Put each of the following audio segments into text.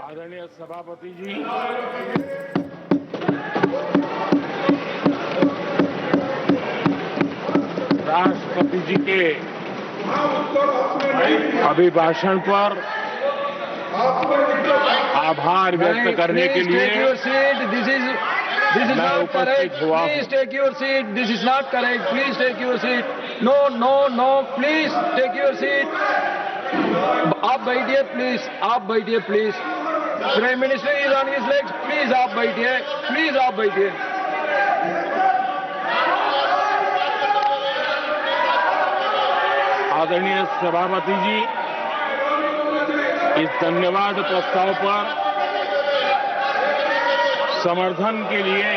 आदरणीय सभापति जी, राष्ट्रपति जी के अभिभाषण पर आभार व्यक्त करने के लिए मैं उपस्थित हुआ हूं। Please take your seat. This is not correct. Please take your seat. No, no, no. Please take your seat. आप बैठिए प्लीज, आप बैठिए please. Prime minister is on his legs, please आप बैठिए, प्लीज आप बैठिए। आदरणीय सभापति जी, इस धन्यवाद प्रस्ताव पर समर्थन के लिए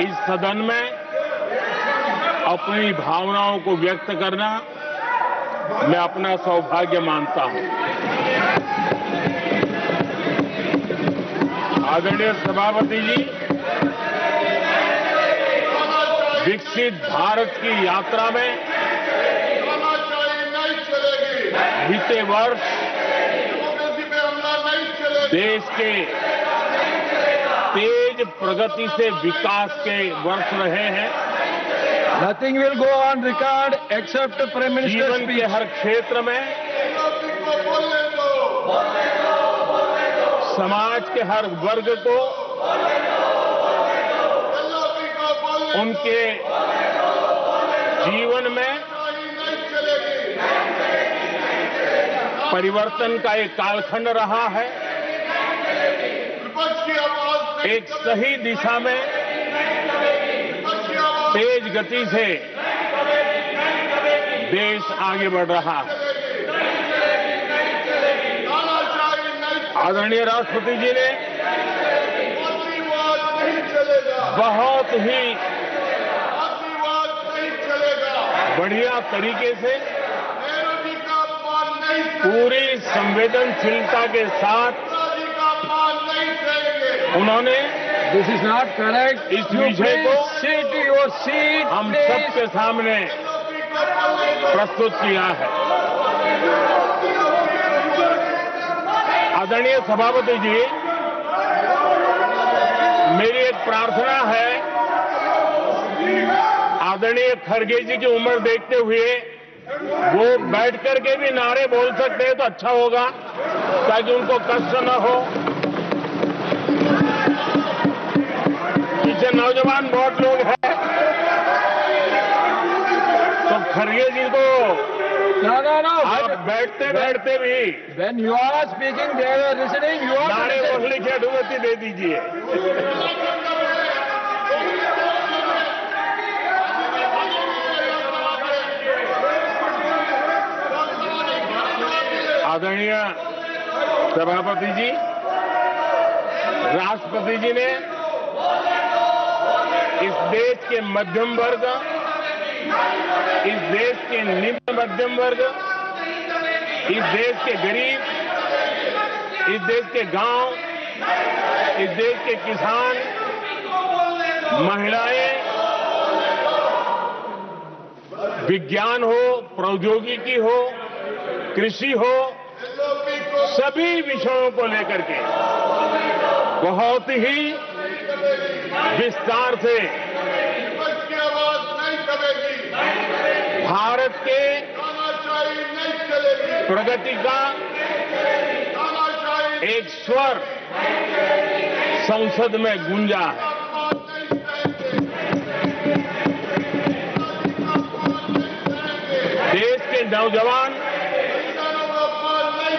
इस सदन में अपनी भावनाओं को व्यक्त करना मैं अपना सौभाग्य मानता हूं। आदरणीय सभापति जी, विकसित भारत की यात्रा में बीते वर्ष देश के तेज प्रगति से विकास के वर्ष रहे हैं। Nothing will go on record except Prime Minister's जीवन speech. के हर क्षेत्र में, समाज के हर वर्ग को उनके जीवन में परिवर्तन का एक कालखंड रहा है। एक सही दिशा में तेज गति से देश आगे बढ़ रहा है। आदरणीय राष्ट्रपति जी ने बहुत ही बढ़िया तरीके से पूरी संवेदनशीलता के साथ उन्होंने This is not correct. इस विषय को Sit to your seat. हम please. सबके सामने प्रस्तुत किया है। आदरणीय सभापति जी, मेरी एक प्रार्थना है, आदरणीय खड़गे जी की उम्र देखते हुए वो बैठ करके भी नारे बोल सकते हैं तो अच्छा होगा, ताकि उनको कष्ट न हो। पीछे नौजवान बहुत लोग हैं, तो खड़गे जी को No. आप बैठते बैठते भी When you are speaking, they are listening. You are नारे listening. बोलने की अनुमति दे दीजिए। आदरणीय सभापति जी, राष्ट्रपति जी ने इस देश के मध्यम वर्ग, इस देश के निम्न मध्यम वर्ग, इस देश के गरीब, इस देश के गांव, इस देश के किसान, महिलाएं, विज्ञान हो, प्रौद्योगिकी हो, कृषि हो, सभी विषयों को लेकर के बहुत ही विस्तार से भारत के प्रगति का एक स्वर संसद में गूंजा है। देश के नौजवान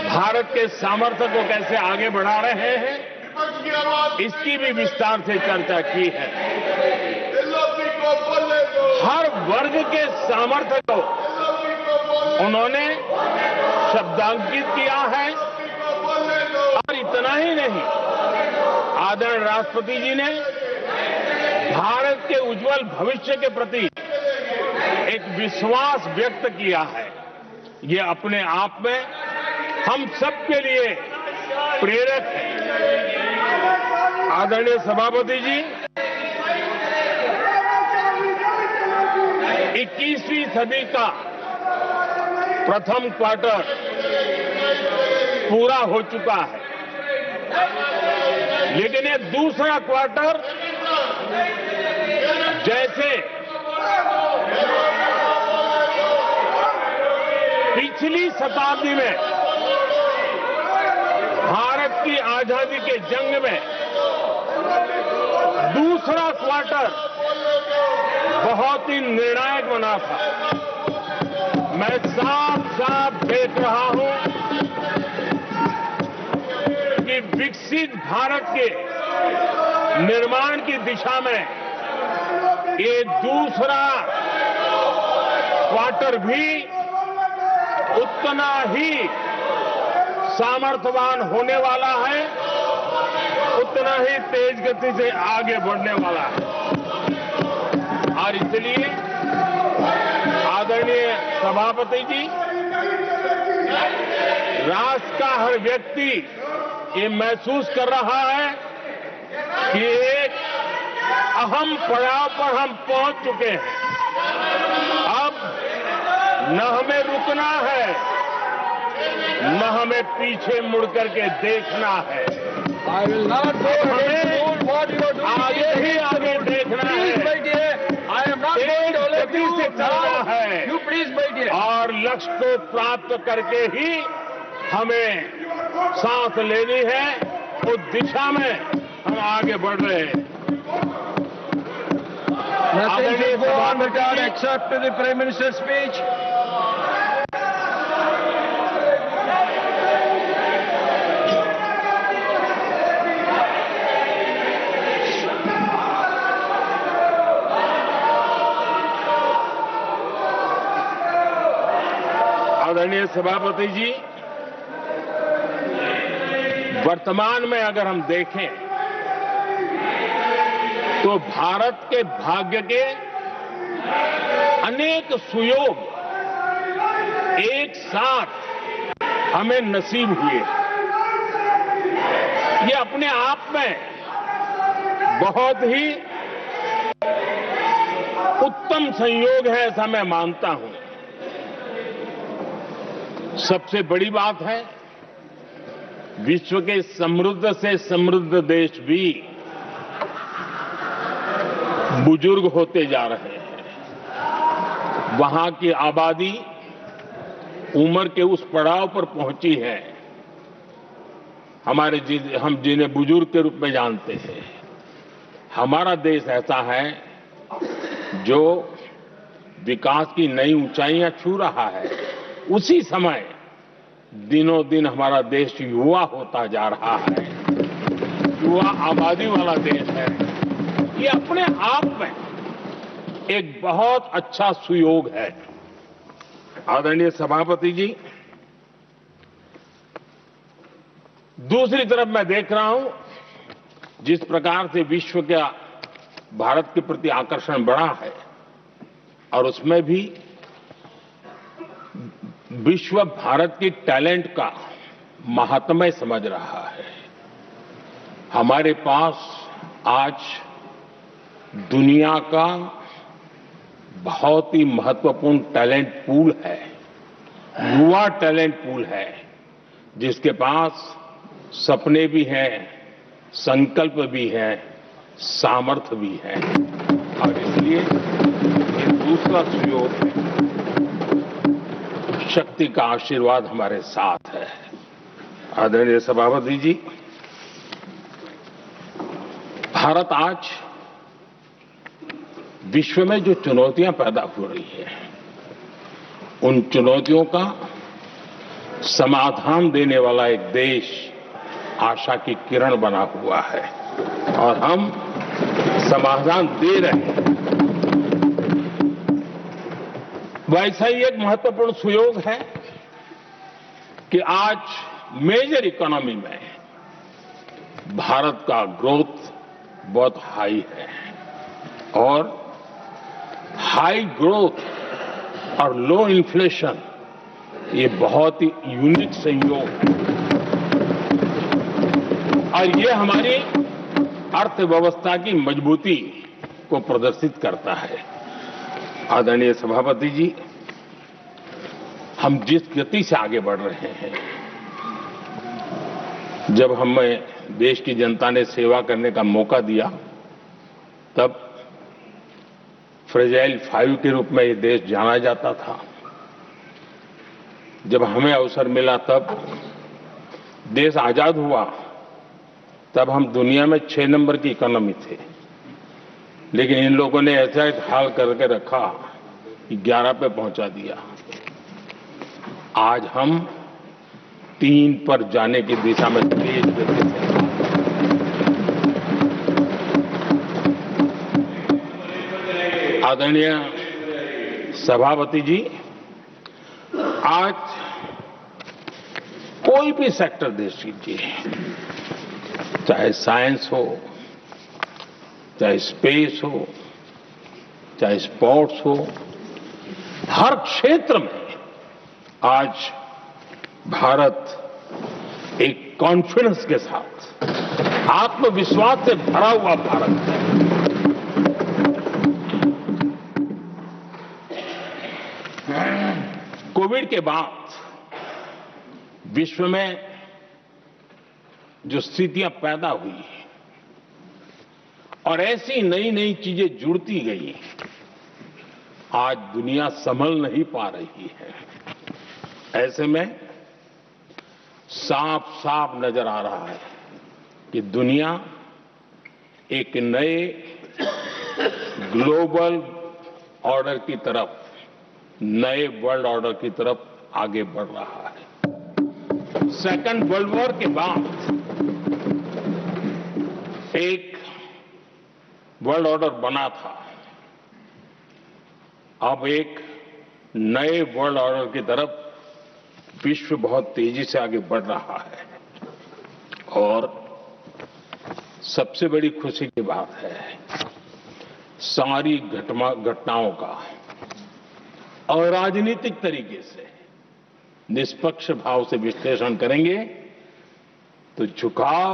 भारत के सामर्थ्य को कैसे आगे बढ़ा रहे हैं, इसकी भी विस्तार से चर्चा की है। हर वर्ग के सामर्थ्य को उन्होंने शब्दांकित किया है। और इतना ही नहीं, आदरणीय राष्ट्रपति जी ने भारत के उज्जवल भविष्य के प्रति एक विश्वास व्यक्त किया है। ये अपने आप में हम सबके लिए प्रेरक है। आदरणीय सभापति जी, 21वीं सदी का प्रथम क्वार्टर पूरा हो चुका है। लेकिन ये दूसरा क्वार्टर जैसे पिछली शताब्दी में भारत की आजादी के जंग में दूसरा क्वार्टर बहुत ही निर्णायक बना था। मैं साफ साफ देख रहा हूं कि विकसित भारत के निर्माण की दिशा में ये दूसरा क्वार्टर भी उतना ही सामर्थ्यवान होने वाला है, उतना ही तेज गति से आगे बढ़ने वाला है। और इसलिए आदरणीय सभापति जी, राष्ट्र का हर व्यक्ति ये महसूस कर रहा है कि एक अहम पड़ाव पर हम पहुंच चुके हैं। अब न हमें रुकना है, न हमें पीछे मुड़ करके देखना है। I will not go ahead to what you are doing. आगे ही आगे देखना Please है, wait here. I am not going to let गति से you चलना now. है। You please wait here. और लक्ष्य को प्राप्त करके ही हमें सांस लेनी है, उस दिशा में हम आगे बढ़ रहे हैं। Nothing to go on without except the Prime Minister's speech. आदरणीय सभापति जी, वर्तमान में अगर हम देखें तो भारत के भाग्य के अनेक सुयोग एक साथ हमें नसीब हुए। ये अपने आप में बहुत ही उत्तम संयोग है, ऐसा मैं मानता हूं। सबसे बड़ी बात है, विश्व के समृद्ध से समृद्ध देश भी बुजुर्ग होते जा रहे हैं। वहां की आबादी उम्र के उस पड़ाव पर पहुंची है हम जिन्हें बुजुर्ग के रूप में जानते हैं। हमारा देश ऐसा है जो विकास की नई ऊंचाइयां छू रहा है। उसी समय दिनों दिन हमारा देश युवा होता जा रहा है, युवा आबादी वाला देश है। ये अपने आप में एक बहुत अच्छा सुयोग है। आदरणीय सभापति जी, दूसरी तरफ मैं देख रहा हूं जिस प्रकार से विश्व का भारत के प्रति आकर्षण बढ़ा है, और उसमें भी विश्व भारत की टैलेंट का महात्म्य समझ रहा है। हमारे पास आज दुनिया का बहुत ही महत्वपूर्ण टैलेंट पूल है, युवा टैलेंट पूल है, जिसके पास सपने भी हैं, संकल्प भी है, सामर्थ्य भी है। और इसलिए ये दूसरा सुयोग है। शक्ति का आशीर्वाद हमारे साथ है। आदरणीय सभापति जी, भारत आज विश्व में जो चुनौतियां पैदा हो रही है, उन चुनौतियों का समाधान देने वाला एक देश आशा की किरण बना हुआ है, और हम समाधान दे रहे हैं। वैसा ही एक महत्वपूर्ण सुयोग है कि आज मेजर इकोनॉमी में भारत का ग्रोथ बहुत हाई है, और हाई ग्रोथ और लो इन्फ्लेशन ये बहुत ही यूनिक संयोग है, और ये हमारी अर्थव्यवस्था की मजबूती को प्रदर्शित करता है। आदरणीय सभापति जी, हम जिस गति से आगे बढ़ रहे हैं, जब हमें देश की जनता ने सेवा करने का मौका दिया, तब फ्रेजाइल 5 के रूप में ये देश जाना जाता था। जब हमें अवसर मिला, तब देश आजाद हुआ, तब हम दुनिया में 6 नंबर की इकोनॉमी थे। लेकिन इन लोगों ने ऐसा एक हाल करके रखा कि 11 पे पहुंचा दिया। आज हम 3 पर जाने की दिशा में तेज गति से। आदरणीय सभापति जी, आज कोई भी सेक्टर देख लीजिए, चाहे साइंस हो, चाहे स्पेस हो, चाहे स्पोर्ट्स हो, हर क्षेत्र में आज भारत एक कॉन्फिडेंस के साथ, आत्मविश्वास से भरा हुआ भारत है। कोविड के बाद विश्व में जो स्थितियां पैदा हुई और ऐसी नई नई चीजें जुड़ती गई, आज दुनिया संभल नहीं पा रही है। ऐसे में साफ साफ नजर आ रहा है कि दुनिया एक नए ग्लोबल ऑर्डर की तरफ, नए वर्ल्ड ऑर्डर की तरफ आगे बढ़ रहा है। सेकेंड वर्ल्ड वॉर के बाद एक वर्ल्ड ऑर्डर बना था, अब एक नए वर्ल्ड ऑर्डर की तरफ विश्व बहुत तेजी से आगे बढ़ रहा है। और सबसे बड़ी खुशी की बात है, सारी घटनाओं का और राजनीतिक तरीके से निष्पक्ष भाव से विश्लेषण करेंगे तो झुकाव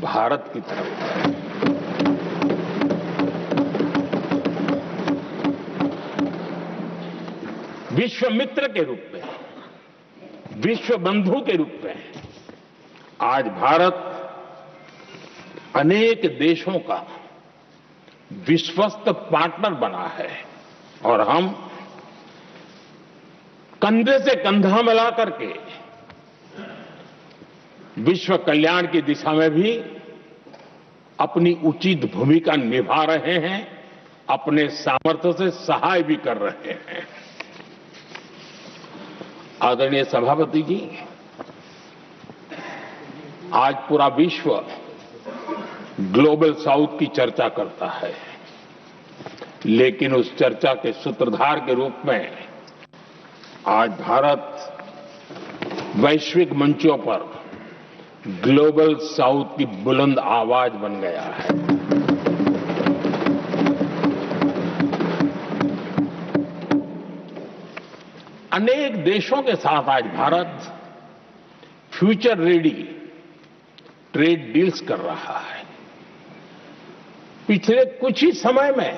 भारत की तरफ है। विश्व मित्र के रूप में, विश्व बंधु के रूप में आज भारत अनेक देशों का विश्वस्त पार्टनर बना है और हम कंधे से कंधा मिला करके विश्व कल्याण की दिशा में भी अपनी उचित भूमिका निभा रहे हैं, अपने सामर्थ्य से सहाय भी कर रहे हैं। आदरणीय सभापति जी, आज पूरा विश्व ग्लोबल साउथ की चर्चा करता है, लेकिन उस चर्चा के सूत्रधार के रूप में आज भारत वैश्विक मंचों पर ग्लोबल साउथ की बुलंद आवाज बन गया है। अनेक देशों के साथ आज Bharat future ready trade deals कर रहा है। पिछले कुछ ही समय में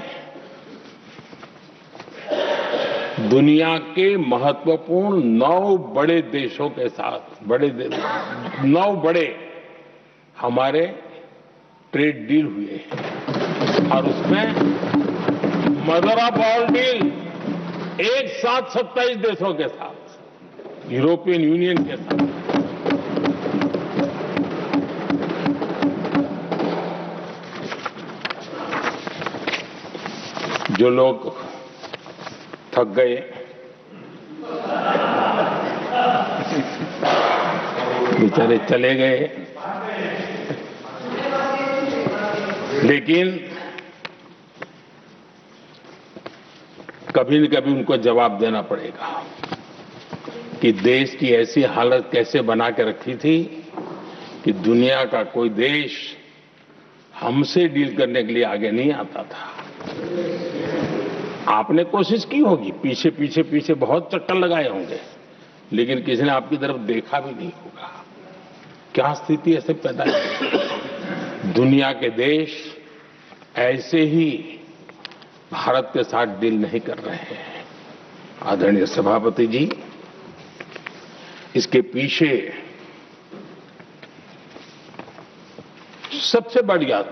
दुनिया के महत्वपूर्ण 9 बड़े देशों के साथ 9 बड़े हमारे ट्रेड डील हुए हैं और उसमें मदर ऑफ ऑल डील एक साथ 27 देशों के साथ, यूरोपियन यूनियन के साथ। जो लोग थक गए, बेचारे चले गए, लेकिन कभी न कभी उनको जवाब देना पड़ेगा कि देश की ऐसी हालत कैसे बना के रखी थी कि दुनिया का कोई देश हमसे डील करने के लिए आगे नहीं आता था। आपने कोशिश की होगी, पीछे पीछे पीछे बहुत चक्कर लगाए होंगे, लेकिन किसी ने आपकी तरफ देखा भी नहीं होगा। क्या स्थिति ऐसे पैदा है? दुनिया के देश ऐसे ही भारत के साथ डील नहीं कर रहे हैं। आदरणीय सभापति जी, इसके पीछे सबसे बड़ी बात,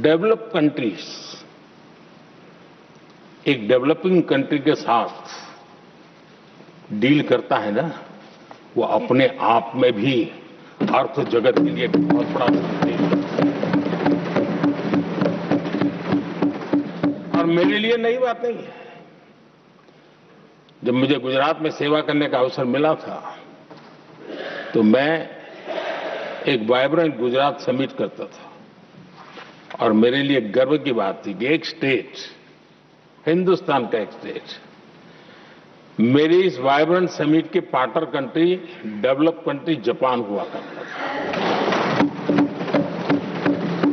डेवलप कंट्रीज एक डेवलपिंग कंट्री के साथ डील करता है ना, वो अपने आप में भी अर्थ जगत के लिए बहुत बड़ा संदेश है। और मेरे लिए नई बात नहीं है। जब मुझे गुजरात में सेवा करने का अवसर मिला था तो मैं एक वाइब्रेंट गुजरात समिट करता था और मेरे लिए गर्व की बात थी कि एक स्टेट, हिंदुस्तान का एक स्टेट, मेरी इस वाइब्रेंट समिट के partner country, develop country Japan हुआ करता था।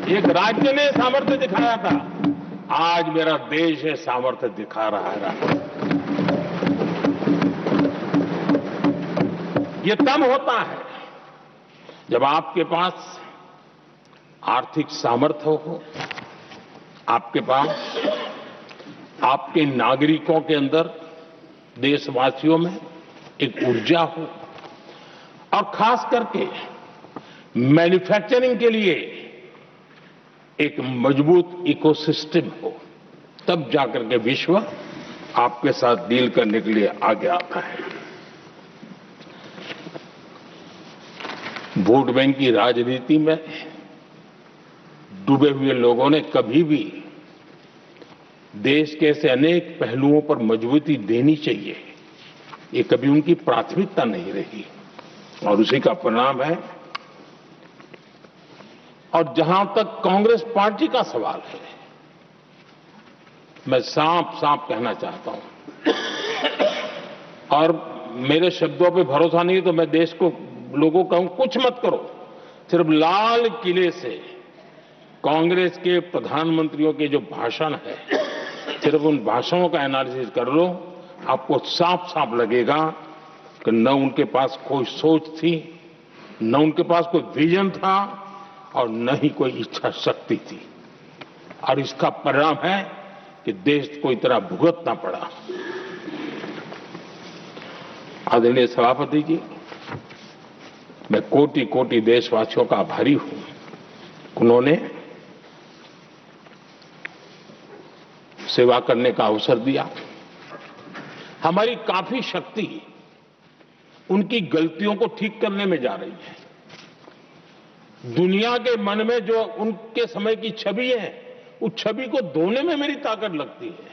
एक राज्य ने सामर्थ्य दिखाया था, आज मेरा देश ये सामर्थ्य दिखा रहा है। ये तब होता है जब आपके पास आर्थिक सामर्थ्य हो, आपके पास आपके नागरिकों के अंदर, देशवासियों में एक ऊर्जा हो और खास करके मैन्युफैक्चरिंग के लिए एक मजबूत इकोसिस्टम हो, तब जाकर के विश्व आपके साथ डील करने के लिए आगे आता है। वोट बैंक की राजनीति में डूबे हुए लोगों ने कभी भी देश के ऐसे अनेक पहलुओं पर मजबूती देनी चाहिए, ये कभी उनकी प्राथमिकता नहीं रही और उसी का परिणाम है। और जहां तक कांग्रेस पार्टी का सवाल है, मैं साफ साफ कहना चाहता हूं और मेरे शब्दों पे भरोसा नहीं है तो मैं देश को, लोगों को कहूं, कुछ मत करो, सिर्फ लाल किले से कांग्रेस के प्रधानमंत्रियों के जो भाषण है, सिर्फ उन भाषणों का एनालिसिस कर लो, आपको साफ साफ लगेगा कि न उनके पास कोई सोच थी, न उनके पास कोई विजन था और न ही कोई इच्छा शक्ति थी। और इसका परिणाम है कि देश को इतना भुगतना पड़ा। आदरणीय सभापति जी, मैं कोटि कोटि देशवासियों का आभारी हूं। उन्होंने सेवा करने का अवसर दिया। हमारी काफी शक्ति उनकी गलतियों को ठीक करने में जा रही है। दुनिया के मन में जो उनके समय की छवि है, उस छवि को धोने में मेरी ताकत लगती है।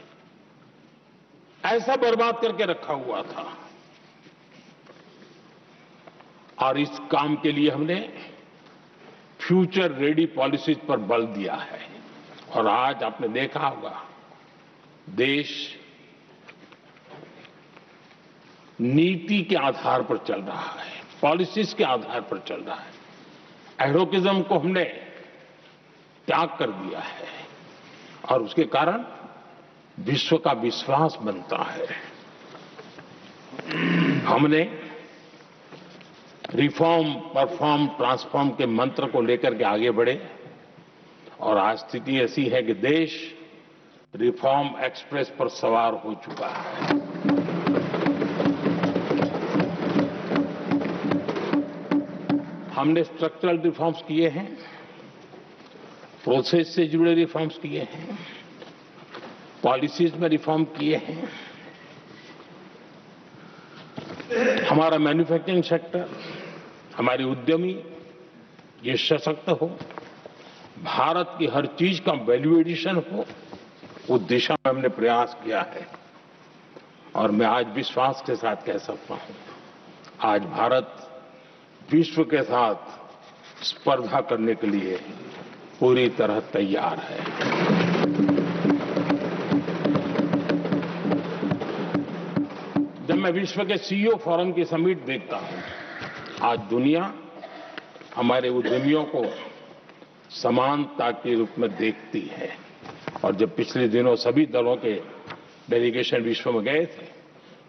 ऐसा बर्बाद करके रखा हुआ था और इस काम के लिए हमने फ्यूचर रेडी पॉलिसीज पर बल दिया है। और आज आपने देखा होगा, देश नीति के आधार पर चल रहा है, पॉलिसीज के आधार पर चल रहा है। एडोकिज्म को हमने त्याग कर दिया है और उसके कारण विश्व का विश्वास बनता है। हमने रिफॉर्म, परफॉर्म, ट्रांसफॉर्म के मंत्र को लेकर के आगे बढ़े और आज स्थिति ऐसी है कि देश रिफॉर्म एक्सप्रेस पर सवार हो चुका है। हमने स्ट्रक्चरल रिफॉर्म्स किए हैं, प्रोसेस से जुड़े रिफॉर्म्स किए हैं, पॉलिसीज में रिफॉर्म किए हैं। हमारा मैन्युफैक्चरिंग सेक्टर, हमारे उद्यमी ये सशक्त हो, भारत की हर चीज का वैल्यू एडिशन हो, उस दिशा में हमने प्रयास किया है। और मैं आज विश्वास के साथ कह सकता हूं, आज भारत विश्व के साथ स्पर्धा करने के लिए पूरी तरह तैयार है। जब मैं विश्व के सीईओ फोरम की समिट देखता हूं, आज दुनिया हमारे उद्यमियों को समानता के रूप में देखती है। और जब पिछले दिनों सभी दलों के डेलीगेशन विश्व में गए थे,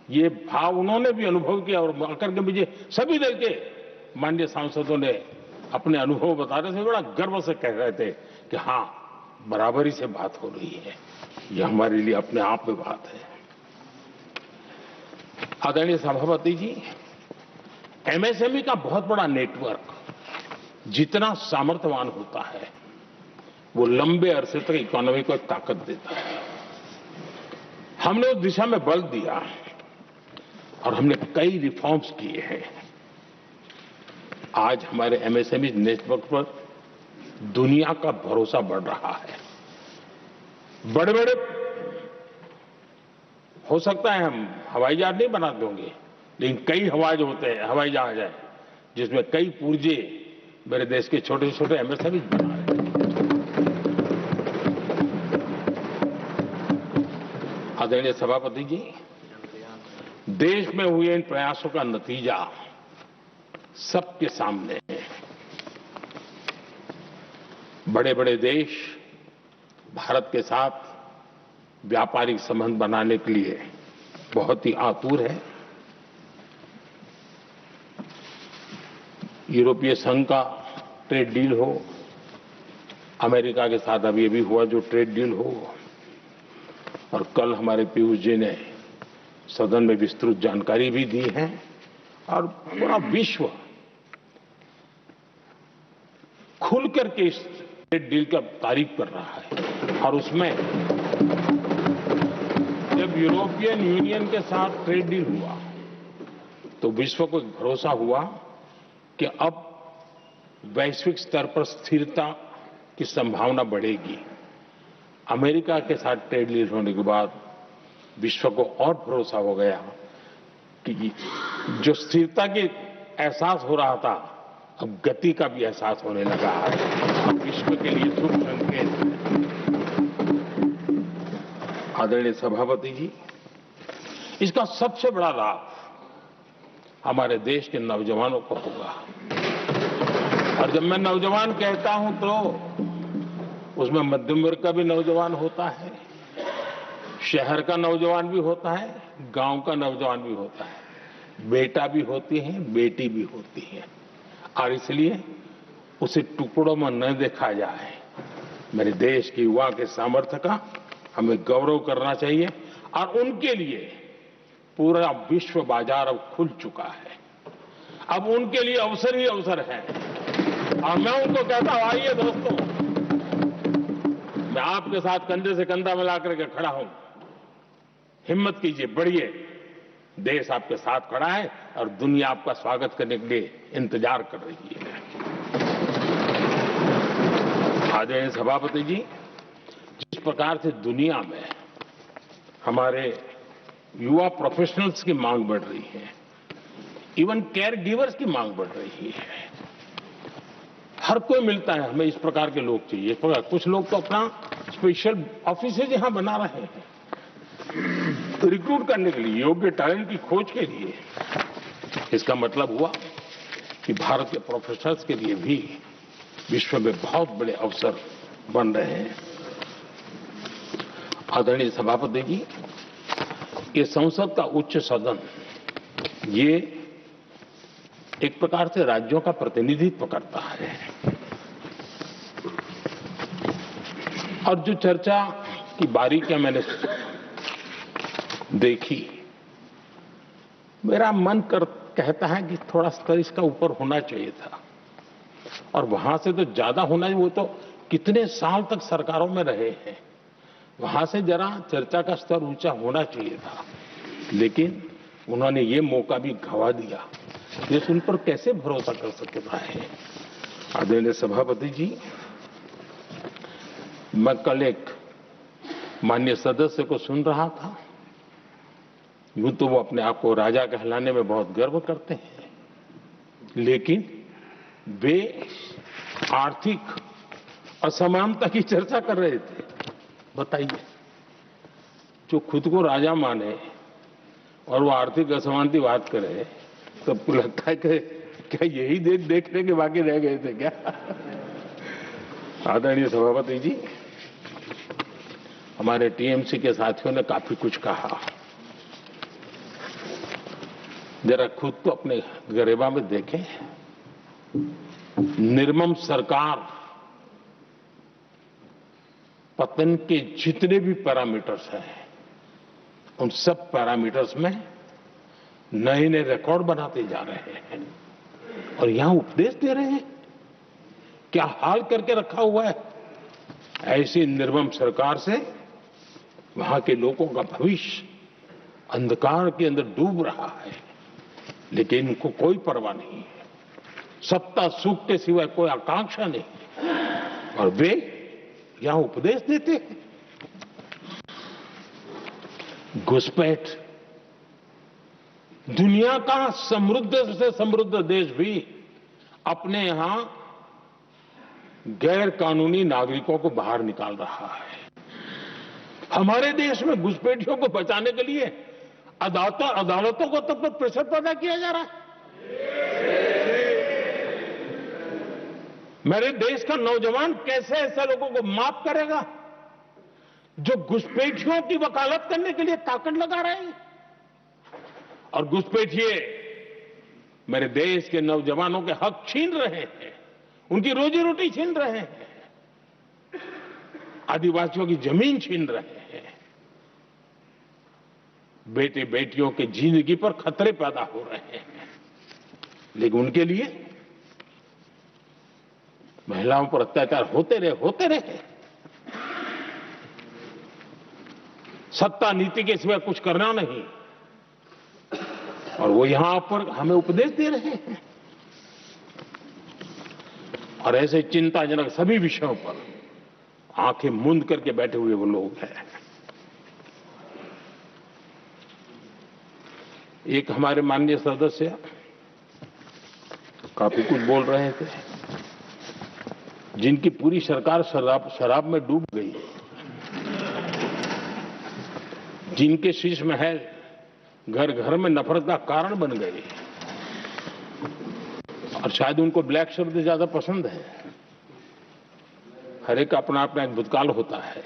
ये भाव उन्होंने भी अनुभव किया और आकर के मुझे सभी दल के माननीय सांसदों ने अपने अनुभव बता रहे थे, बड़ा गर्व से कह रहे थे कि हाँ, बराबरी से बात हो रही है। ये हमारे लिए अपने आप में बात है। आदरणीय सभापति जी, एमएसएमई का बहुत बड़ा नेटवर्क जितना सामर्थ्यवान होता है वो लंबे अरसे तक इकोनॉमी को एक ताकत देता है। हमने उस दिशा में बल दिया और हमने कई रिफॉर्म्स किए हैं। आज हमारे एमएसएमई नेटवर्क पर दुनिया का भरोसा बढ़ रहा है। बड़े बड़े हो सकता है हम हवाई जहाज नहीं बना देंगे, लेकिन कई हवाई जहाज है जिसमें कई पुर्जे मेरे देश के छोटे छोटे एमएसएमई बना रहे हैं। आदरणीय सभापति जी, देश में हुए इन प्रयासों का नतीजा सबके सामने है। बड़े बड़े देश भारत के साथ व्यापारिक संबंध बनाने के लिए बहुत ही आतुर है। यूरोपीय संघ का ट्रेड डील हो, अमेरिका के साथ अभी अभी हुआ जो ट्रेड डील हो, और कल हमारे पीयूष जी ने सदन में विस्तृत जानकारी भी दी है, और पूरा विश्व खुल करके इस ट्रेड डील का तारीफ कर रहा है। और उसमें जब यूरोपियन यूनियन के साथ ट्रेड डील हुआ तो विश्व को भरोसा हुआ कि अब वैश्विक स्तर पर स्थिरता की संभावना बढ़ेगी। अमेरिका के साथ ट्रेड डील होने के बाद विश्व को और भरोसा हो गया कि जो स्थिरता की एहसास हो रहा था अब गति का भी एहसास होने लगा है। अब विश्व के लिए शुभ संकेत है। आदरणीय सभापति जी, इसका सबसे बड़ा लाभ हमारे देश के नौजवानों को होगा। और जब मैं नौजवान कहता हूं तो उसमें मध्यम वर्ग का भी नौजवान होता है, शहर का नौजवान भी होता है, गांव का नौजवान भी होता है, बेटा भी होती है, बेटी भी होती है। और इसलिए उसे टुकड़ों में न देखा जाए। मेरे देश के युवा के सामर्थ्य का हमें गौरव करना चाहिए, और उनके लिए पूरा विश्व बाजार अब खुल चुका है। अब उनके लिए अवसर ही अवसर है। और मैं उनको कहता हूं, आइए दोस्तों, मैं आपके साथ कंधे से कंधा मिलाकर के खड़ा हूं। हिम्मत कीजिए, बढ़िए। देश आपके साथ खड़ा है और दुनिया आपका स्वागत करने के लिए इंतजार कर रही है। आदरणीय सभापति जी, जिस प्रकार से दुनिया में हमारे युवा प्रोफेशनल्स की मांग बढ़ रही है, इवन केयर गिवर्स की मांग बढ़ रही है। हर कोई मिलता है, हमें इस प्रकार के लोग चाहिए। कुछ लोग तो अपना स्पेशल ऑफिस यहां बना रहे हैं रिक्रूट करने के लिए, योग्य टैलेंट की खोज के लिए। इसका मतलब हुआ कि भारत के प्रोफेशनल्स के लिए भी विश्व में बहुत बड़े अवसर बन रहे हैं। आदरणीय सभापति जी, ये संसद का उच्च सदन ये एक प्रकार से राज्यों का प्रतिनिधित्व करता है। और जो चर्चा की बारीकियां मैंने देखी, मेरा मन कहता है कि थोड़ा स्तर इसका ऊपर होना चाहिए था, और वहां से तो ज्यादा होना चाहिए। वो तो कितने साल तक सरकारों में रहे हैं, वहां से जरा चर्चा का स्तर ऊंचा होना चाहिए था। लेकिन उन्होंने ये मौका भी गंवा दिया। देश उन पर कैसे भरोसा कर सकता है। आदरणीय सभापति जी, मैं कल एक माननीय सदस्य को सुन रहा था। यूं तो वो अपने आप को राजा कहलाने में बहुत गर्व करते हैं, लेकिन वे आर्थिक असमानता की चर्चा कर रहे थे। बताइए, जो खुद को राजा माने और वो आर्थिक असमानता की बात करे, तो आपको लगता है कि क्या यही देखने के बाकी रह गए थे क्या? आदरणीय सभापति जी, हमारे टीएमसी के साथियों ने काफी कुछ कहा। जरा खुद तो अपने गरेबा में देखें। निर्मम सरकार पतन के जितने भी पैरामीटर्स हैं, उन सब पैरामीटर्स में नए नए रिकॉर्ड बनाते जा रहे हैं, और यहां उपदेश दे रहे हैं क्या हाल करके रखा हुआ है। ऐसी निर्मम सरकार से वहां के लोगों का भविष्य अंधकार के अंदर डूब रहा है, लेकिन इनको कोई परवाह नहीं है। सत्ता सुख के सिवाय कोई आकांक्षा नहीं, और वे यहां उपदेश देते हैं। घुसपैठ। दुनिया का समृद्ध से समृद्ध देश भी अपने यहां गैर कानूनी नागरिकों को बाहर निकाल रहा है। हमारे देश में घुसपैठियों को बचाने के लिए अदालतों को तब तक प्रेशर पैदा किया जा रहा है। मेरे देश का नौजवान कैसे ऐसे लोगों को माफ करेगा जो घुसपैठियों की वकालत करने के लिए ताकत लगा रहे हैं। और घुसपैठिए मेरे देश के नौजवानों के हक छीन रहे हैं, उनकी रोजी रोटी छीन रहे हैं, आदिवासियों की जमीन छीन रहे हैं। बेटे बेटियों की जिंदगी पर खतरे पैदा हो रहे हैं, लेकिन उनके लिए महिलाओं पर अत्याचार होते रहे। सत्ता नीति के सिवाय कुछ करना नहीं, और वो यहां पर हमें उपदेश दे रहे हैं। और ऐसे चिंताजनक सभी विषयों पर आंखें मूंद करके बैठे हुए वो लोग हैं। एक हमारे माननीय सदस्य काफी कुछ बोल रहे थे, जिनकी पूरी सरकार शराब में डूब गई, जिनके शीश महल घर घर में नफरत का कारण बन गए, और शायद उनको ब्लैक शब्द ज्यादा पसंद है। हर एक अपना अपना एक भूतकाल होता है।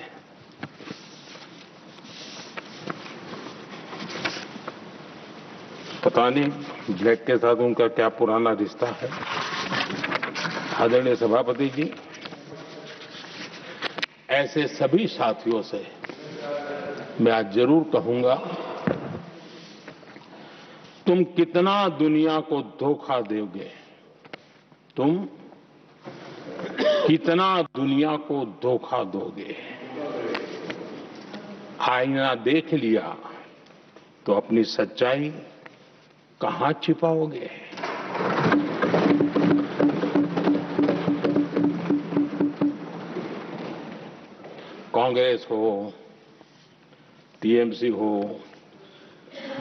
पता नहीं ब्लैक के साथ उनका क्या पुराना रिश्ता है। आदरणीय सभापति जी, ऐसे सभी साथियों से मैं आज जरूर कहूंगा, तुम कितना दुनिया को धोखा दोगे, तुम कितना दुनिया को धोखा दोगे। आईना देख लिया तो अपनी सच्चाई कहां छिपाओगे। कांग्रेस हो, टीएमसी हो,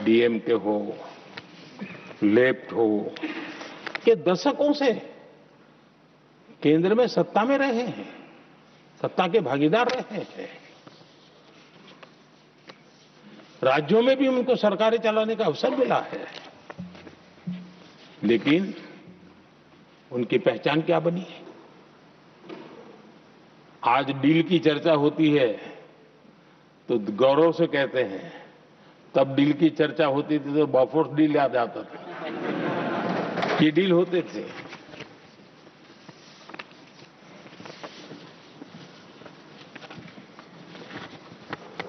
डीएमके हो, लेफ्ट हो, ये दशकों से केंद्र में सत्ता में रहे हैं, सत्ता के भागीदार रहे हैं। राज्यों में भी उनको सरकारें चलाने का अवसर मिला है, लेकिन उनकी पहचान क्या बनी है। आज डील की चर्चा होती है तो गौरव से कहते हैं, तब डील की चर्चा होती थी तो बॉफोर्स डील याद आता था। ये डील होते थे।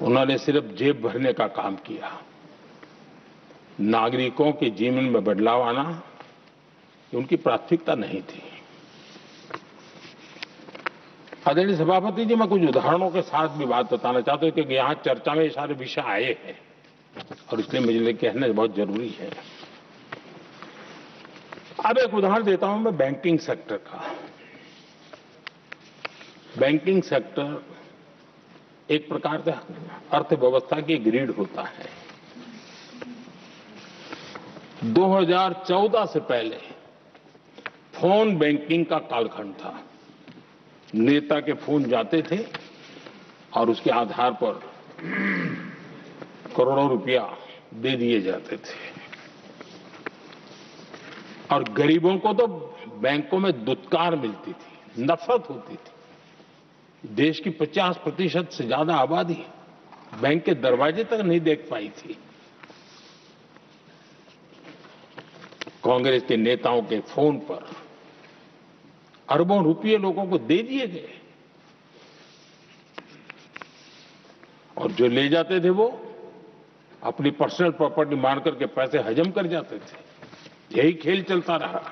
उन्होंने सिर्फ जेब भरने का काम किया। नागरिकों के जीवन में बदलाव आना उनकी प्राथमिकता नहीं थी। आदरणीय सभापति जी, मैं कुछ उदाहरणों के साथ भी बात बताना चाहता हूं, क्योंकि यहां चर्चा में ये सारे विषय आए हैं और इसलिए मुझे कहना बहुत जरूरी है। अब एक उदाहरण देता हूं मैं बैंकिंग सेक्टर का। बैंकिंग सेक्टर एक प्रकार से अर्थव्यवस्था की ग्रिड होता है। 2014 से पहले फोन बैंकिंग का कालखंड था। नेता के फोन जाते थे और उसके आधार पर करोड़ों रुपया दे दिए जाते थे, और गरीबों को तो बैंकों में दुत्कार मिलती थी, नफरत होती थी। देश की 50% से ज्यादा आबादी बैंक के दरवाजे तक नहीं देख पाई थी। कांग्रेस के नेताओं के फोन पर अरबों रुपये लोगों को दे दिए गए, और जो ले जाते थे वो अपनी पर्सनल प्रॉपर्टी मान करके पैसे हजम कर जाते थे। यही खेल चलता रहा।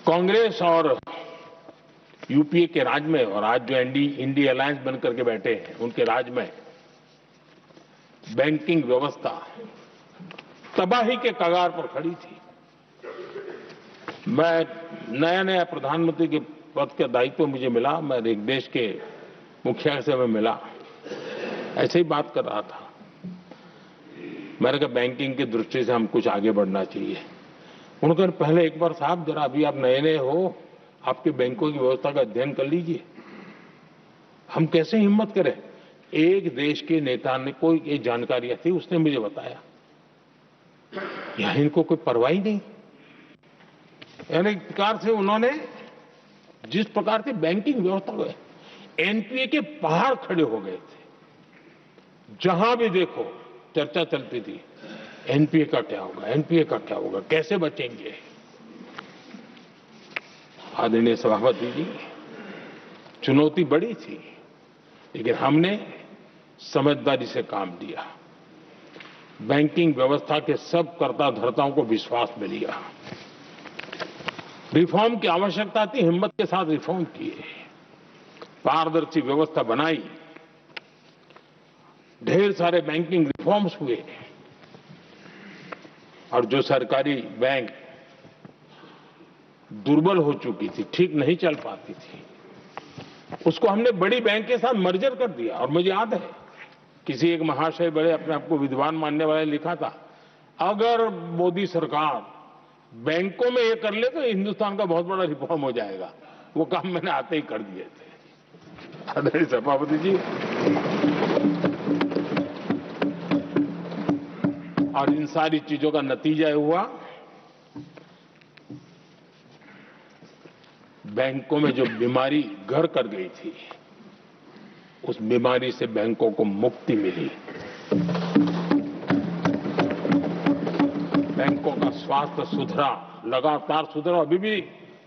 कांग्रेस और यूपीए के राज में और आज जो इंडी अलायंस बनकर के बैठे हैं उनके राज में बैंकिंग व्यवस्था तबाही के कगार पर खड़ी थी। मैं नया नया प्रधानमंत्री के पद का दायित्व मुझे मिला, मैं एक देश के मुखिया से मैं मिला, ऐसे ही बात कर रहा था। मैंने कहा बैंकिंग की दृष्टि से हम कुछ आगे बढ़ना चाहिए। उन्होंने कहा पहले एक बार साहब जरा अभी आप नए नए हो, आपके बैंकों की व्यवस्था का अध्ययन कर लीजिए। हम कैसे हिम्मत करें? एक देश के नेता ने कोई एक जानकारी थी, उसने मुझे बताया यहां इनको कोई परवाह ही नहीं। यानी एक प्रकार से उन्होंने जिस प्रकार से बैंकिंग व्यवस्था को एनपीए के पहाड़ खड़े हो गए थे। जहां भी देखो चर्चा चलती थी एनपीए का क्या होगा, एनपीए का क्या होगा, कैसे बचेंगे। आदरणीय सभापति जी, चुनौती बड़ी थी, लेकिन हमने समझदारी से काम लिया। बैंकिंग व्यवस्था के सब कर्ता धर्ताओं को विश्वास में लिया। रिफॉर्म की आवश्यकता थी, हिम्मत के साथ रिफॉर्म किए, पारदर्शी व्यवस्था बनाई, ढेर सारे बैंकिंग रिफॉर्म्स हुए और जो सरकारी बैंक दुर्बल हो चुकी थी, ठीक नहीं चल पाती थी, उसको हमने बड़ी बैंक के साथ मर्जर कर दिया। और मुझे याद है किसी एक महाशय बड़े अपने आप को विद्वान मानने वाले ने लिखा था, अगर मोदी सरकार बैंकों में ये कर ले तो हिंदुस्तान का बहुत बड़ा रिफॉर्म हो जाएगा। वो काम मैंने आते ही कर दिए थे। आदरणीय सभापति जी, और इन सारी चीजों का नतीजा हुआ बैंकों में जो बीमारी घर कर गई थी, उस बीमारी से बैंकों को मुक्ति मिली। बैंकों का स्वास्थ्य सुधरा, लगातार सुधरा, अभी भी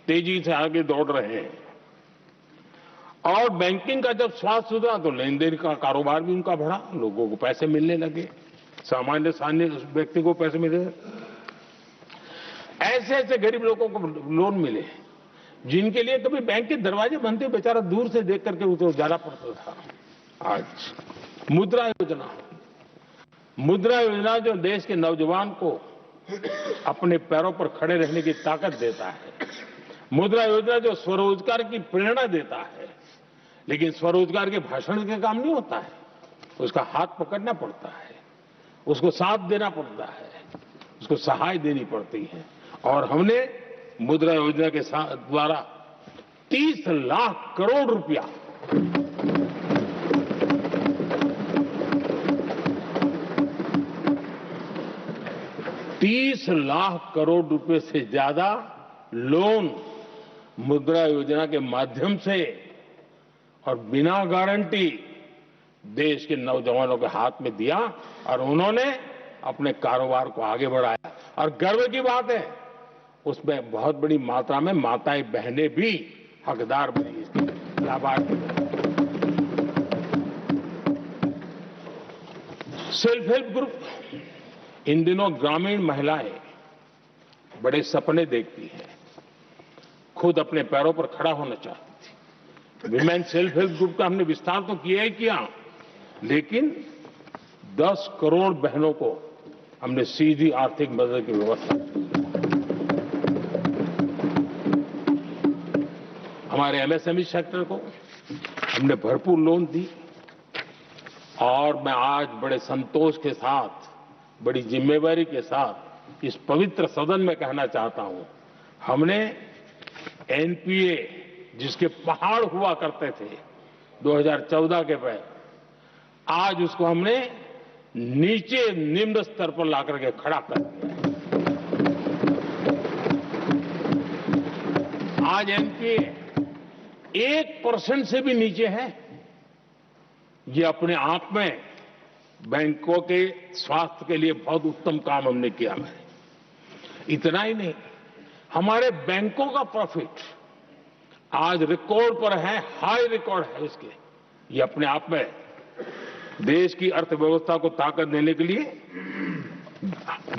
तेजी से आगे दौड़ रहे हैं। और बैंकिंग का जब स्वास्थ्य सुधरा तो लेन देन का कारोबार भी उनका बढ़ा, लोगों को पैसे मिलने लगे, सामान्य व्यक्ति को पैसे मिले। ऐसे ऐसे गरीब लोगों को लोन मिले जिनके लिए कभी बैंक के दरवाजे बंद थे, बेचारा दूर से देख करके उसे जाना पड़ता था। आज मुद्रा योजना जो देश के नौजवान को अपने पैरों पर खड़े रहने की ताकत देता है, मुद्रा योजना जो स्वरोजगार की प्रेरणा देता है, लेकिन स्वरोजगार के भाषण के काम नहीं होता है, उसका हाथ पकड़ना पड़ता है, उसको साथ देना पड़ता है, उसको सहाय देनी पड़ती है। और हमने मुद्रा योजना के द्वारा 30 लाख करोड़ रुपया से ज्यादा लोन मुद्रा योजना के माध्यम से और बिना गारंटी देश के नौजवानों के हाथ में दिया और उन्होंने अपने कारोबार को आगे बढ़ाया। और गर्व की बात है, उसमें बहुत बड़ी मात्रा में माताएं बहनें भी हकदार बनी, लाभार्थी बनी। सेल्फ हेल्प ग्रुप, इन दिनों ग्रामीण महिलाएं बड़े सपने देखती हैं, खुद अपने पैरों पर खड़ा होना चाहती थी। विमेन सेल्फ हेल्प ग्रुप का हमने विस्तार तो किया ही किया, लेकिन 10 करोड़ बहनों को हमने सीधी आर्थिक मदद की व्यवस्था की। हमारे एमएसएमई सेक्टर को हमने भरपूर लोन दी। और मैं आज बड़े संतोष के साथ, बड़ी जिम्मेवारी के साथ इस पवित्र सदन में कहना चाहता हूं, हमने एनपीए जिसके पहाड़ हुआ करते थे 2014 के पहले, आज उसको हमने नीचे निम्न स्तर पर लाकर के खड़ा कर दिया। आज एनपीए 1% से भी नीचे है। ये अपने आप में बैंकों के स्वास्थ्य के लिए बहुत उत्तम काम हमने किया है। इतना ही नहीं, हमारे बैंकों का प्रॉफिट आज रिकॉर्ड पर है, हाई रिकॉर्ड है इसके। ये अपने आप में देश की अर्थव्यवस्था को ताकत देने के लिए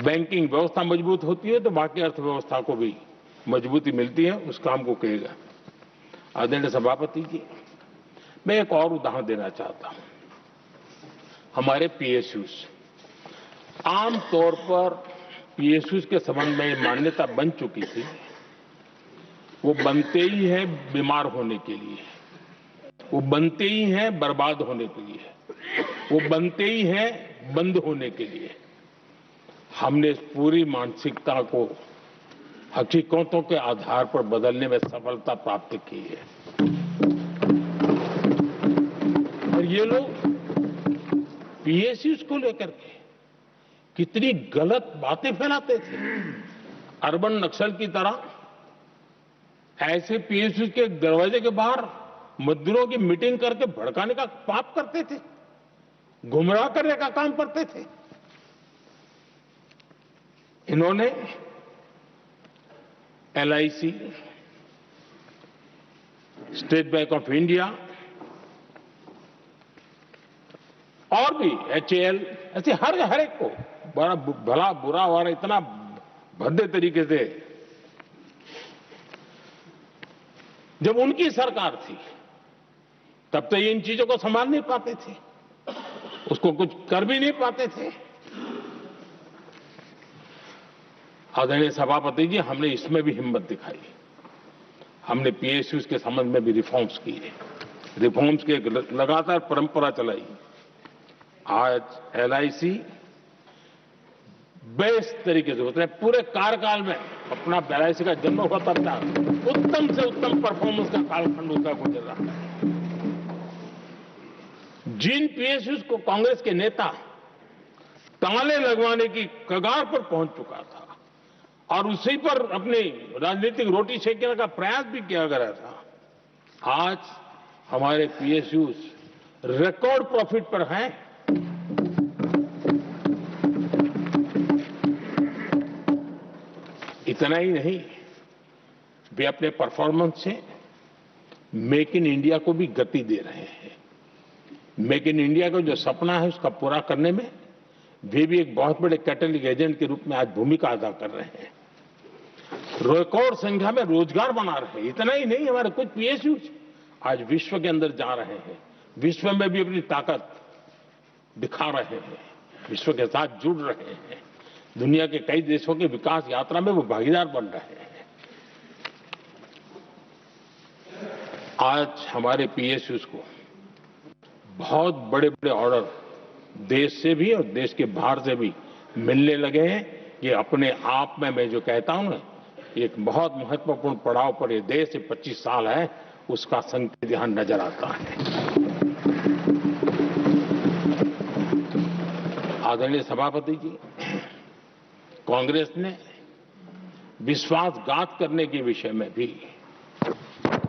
बैंकिंग व्यवस्था मजबूत होती है तो बाकी अर्थव्यवस्था को भी मजबूती मिलती है उस काम को कहेगा। आदरणीय सभापति जी, मैं एक और उदाहरण देना चाहता हूं। हमारे पीएसयूज, आमतौर पर पीएसयूज के संबंध में मान्यता बन चुकी थी, वो बनते ही है बीमार होने के लिए, वो बनते ही हैं बर्बाद होने के लिए, वो बनते ही हैं बंद होने के लिए। हमने इस पूरी मानसिकता को हकीकतों के आधार पर बदलने में सफलता प्राप्त की है। और ये लोग पीएसयूज को लेकर के कितनी गलत बातें फैलाते थे। अर्बन नक्सल की तरह ऐसे पीएसयूज के दरवाजे के बाहर मजदूरों की मीटिंग करके भड़काने का पाप करते थे, गुमराह करने का काम करते थे। इन्होंने LIC, state bank of India और भी एचएएल, ऐसे हर एक को बड़ा भला बुरा और इतना भद्दे तरीके से, जब उनकी सरकार थी तब तो ये इन चीजों को संभाल नहीं पाते थे, उसको कुछ कर भी नहीं पाते थे। आदरणीय सभापति जी, हमने इसमें भी हिम्मत दिखाई। हमने पीएसयूज के संबंध में भी रिफॉर्म्स किए, रिफॉर्म्स की एक लगातार परंपरा चलाई। आज एलआईसी बेस्ट तरीके से उसने पूरे कार्यकाल में अपना एलआईसी का जन्म हुआ तब तक उत्तम से उत्तम परफॉर्मेंस का कालखंड उसका गुजर रहा है। जिन पीएसयूज को कांग्रेस के नेता ताले लगवाने की कगार पर पहुंच चुका था और उसी पर अपनी राजनीतिक रोटी सेकने का प्रयास भी किया गया था, आज हमारे पीएसयूज रिकॉर्ड प्रॉफिट पर हैं। इतना ही नहीं, वे अपने परफॉर्मेंस से मेक इन इंडिया को भी गति दे रहे हैं। मेक इन इंडिया का जो सपना है उसका पूरा करने में वे भी एक बहुत बड़े कैटलिक एजेंट के रूप में आज भूमिका अदा कर रहे हैं। रिकॉर्ड संख्या में रोजगार बना रहे हैं। इतना ही नहीं, हमारे कुछ पीएसयूज आज विश्व के अंदर जा रहे हैं, विश्व में भी अपनी ताकत दिखा रहे हैं, विश्व के साथ जुड़ रहे हैं, दुनिया के कई देशों के विकास यात्रा में वो भागीदार बन रहे हैं। आज हमारे पीएसयूज को बहुत बड़े बड़े ऑर्डर देश से भी और देश के बाहर से भी मिलने लगे हैं। ये अपने आप में मैं जो कहता हूं ना, एक बहुत महत्वपूर्ण पड़ाव पर ये देश 25 साल है, उसका संकेत यहां नजर आता है। आदरणीय सभापति जी, कांग्रेस ने विश्वासघात करने के विषय में भी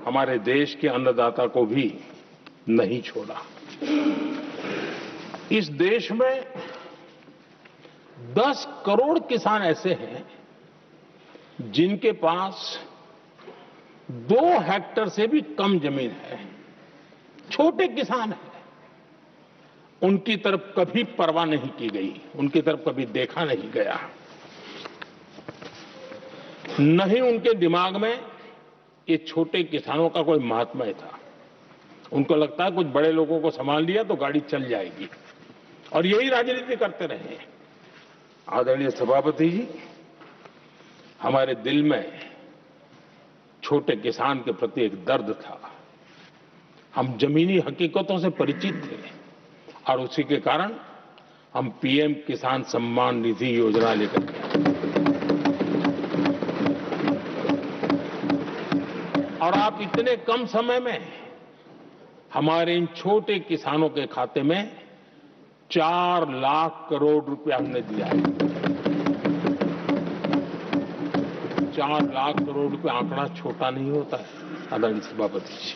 हमारे देश के अन्नदाता को भी नहीं छोड़ा। इस देश में 10 करोड़ किसान ऐसे हैं जिनके पास 2 हेक्टेयर से भी कम जमीन है, छोटे किसान हैं। उनकी तरफ कभी परवाह नहीं की गई, उनकी तरफ कभी देखा नहीं गया, नहीं उनके दिमाग में ये छोटे किसानों का कोई महात्म्य था। उनको लगता है कुछ बड़े लोगों को संभाल लिया तो गाड़ी चल जाएगी, और यही राजनीति करते रहे। आदरणीय सभापति जी, हमारे दिल में छोटे किसान के प्रति एक दर्द था। हम जमीनी हकीकतों से परिचित थे और उसी के कारण हम पीएम किसान सम्मान निधि योजना लेकर के आए। और आप इतने कम समय में हमारे इन छोटे किसानों के खाते में 4 लाख करोड़ रुपया हमने दिया है। 4 लाख करोड़ रुपया आंकड़ा छोटा नहीं होता है आदरणीय सभापति जी।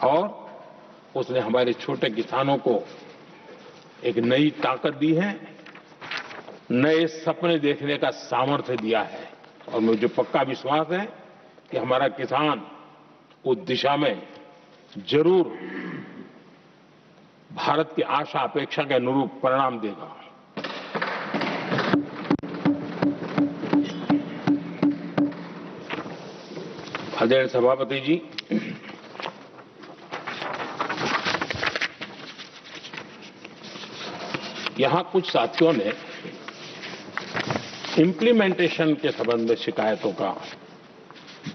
और उसने हमारे छोटे किसानों को एक नई ताकत दी है, नए सपने देखने का सामर्थ्य दिया है। और मुझे पक्का विश्वास है कि हमारा किसान उस दिशा में जरूर भारत की आशा अपेक्षा के अनुरूप परिणाम देगा। आदरणीय सभापति जी, यहां कुछ साथियों ने इम्प्लीमेंटेशन के संबंध में शिकायतों का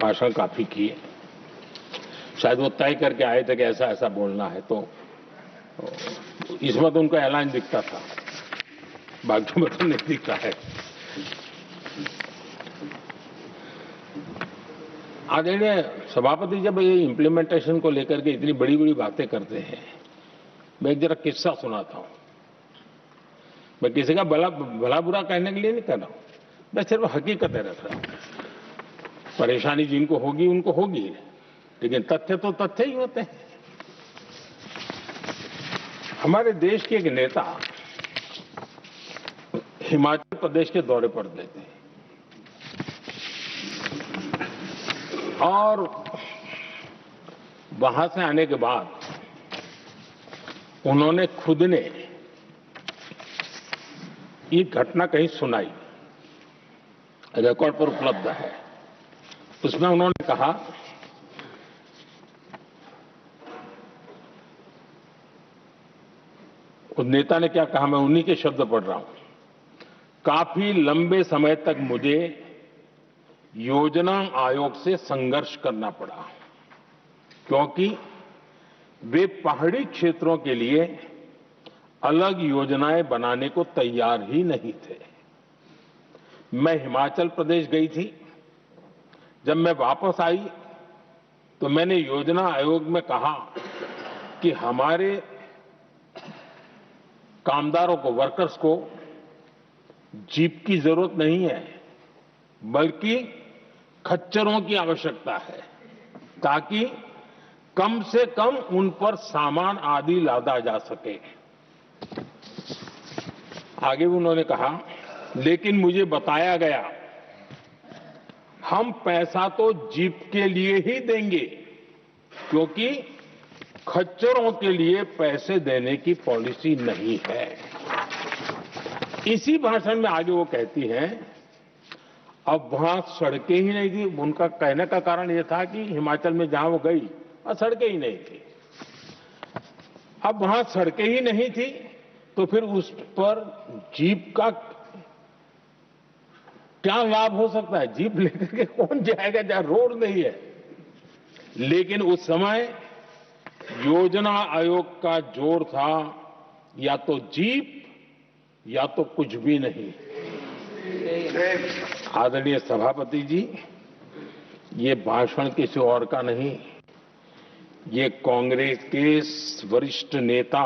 भाषण काफी किए। शायद वो तय करके आए थे कि ऐसा ऐसा बोलना है, तो इसमें तो उनका ऐलान दिखता था, बाकी में तो नहीं दिखता है। आदरणीय सभापति, जब ये इम्प्लीमेंटेशन को लेकर के इतनी बड़ी बड़ी बातें करते हैं, मैं एक जरा किस्सा सुनाता हूं। मैं किसी का भला बुरा कहने के लिए नहीं कर रहा हूं, मैं सिर्फ हकीकतें रख रहा हूं। परेशानी जिनको होगी उनको होगी, लेकिन तथ्य तो तथ्य ही होते हैं। हमारे देश के एक नेता हिमाचल प्रदेश के दौरे पर गए थे और वहां से आने के बाद उन्होंने खुद ने ये घटना कहीं सुनाई, रिकॉर्ड पर उपलब्ध है। उसमें उन्होंने कहा, उस नेता ने क्या कहा, मैं उन्हीं के शब्द पढ़ रहा हूं। काफी लंबे समय तक मुझे योजना आयोग से संघर्ष करना पड़ा, क्योंकि वे पहाड़ी क्षेत्रों के लिए अलग योजनाएं बनाने को तैयार ही नहीं थे। मैं हिमाचल प्रदेश गई थी। जब मैं वापस आई तो मैंने योजना आयोग में कहा कि हमारे कामदारों को, वर्कर्स को जीप की जरूरत नहीं है, बल्कि खच्चरों की आवश्यकता है, ताकि कम से कम उन पर सामान आदि लादा जा सके। आगे उन्होंने कहा, लेकिन मुझे बताया गया हम पैसा तो जीप के लिए ही देंगे, क्योंकि खच्चरों के लिए पैसे देने की पॉलिसी नहीं है। इसी भाषण में आगे वो कहती हैं, अब वहां सड़कें ही नहीं थी। उनका कहने का कारण यह था कि हिमाचल में जहां वो गई वहां सड़कें ही नहीं थी। अब वहां सड़कें ही नहीं थी तो फिर उस पर जीप का क्या लाभ हो सकता है? जीप लेकर के कौन जाएगा जहां रोड नहीं है? लेकिन उस समय योजना आयोग का जोर था या तो जीप या तो कुछ भी नहीं। आदरणीय सभापति जी, ये भाषण किसी और का नहीं, ये कांग्रेस के वरिष्ठ नेता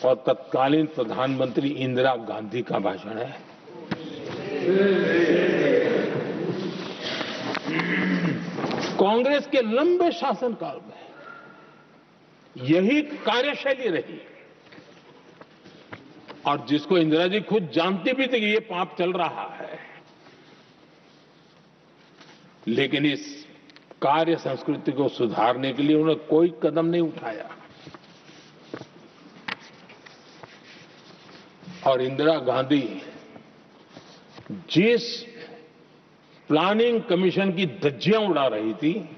और तत्कालीन प्रधानमंत्री इंदिरा गांधी का भाषण है। कांग्रेस के लंबे शासनकाल में यही कार्यशैली रही, और जिसको इंदिरा जी खुद जानती भी थी कि ये पाप चल रहा है, लेकिन इस कार्य संस्कृति को सुधारने के लिए उन्होंने कोई कदम नहीं उठाया। और इंदिरा गांधी जिस प्लानिंग कमीशन की धज्जियां उड़ा रही थी,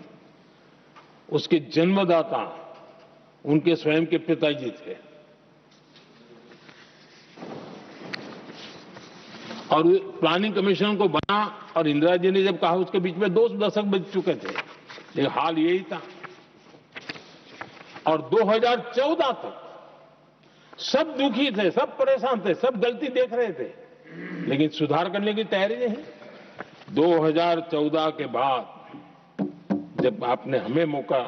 उसके जन्मदाता उनके स्वयं के पिताजी थे। और प्लानिंग कमीशन को बना और इंदिरा जी ने जब कहा, उसके बीच में 2 दशक बज चुके थे, लेकिन हाल यही था। और 2014 तक सब दुखी थे, सब परेशान थे, सब गलती देख रहे थे, लेकिन सुधार करने की तैयारी नहीं। 2014 के बाद जब आपने हमें मौका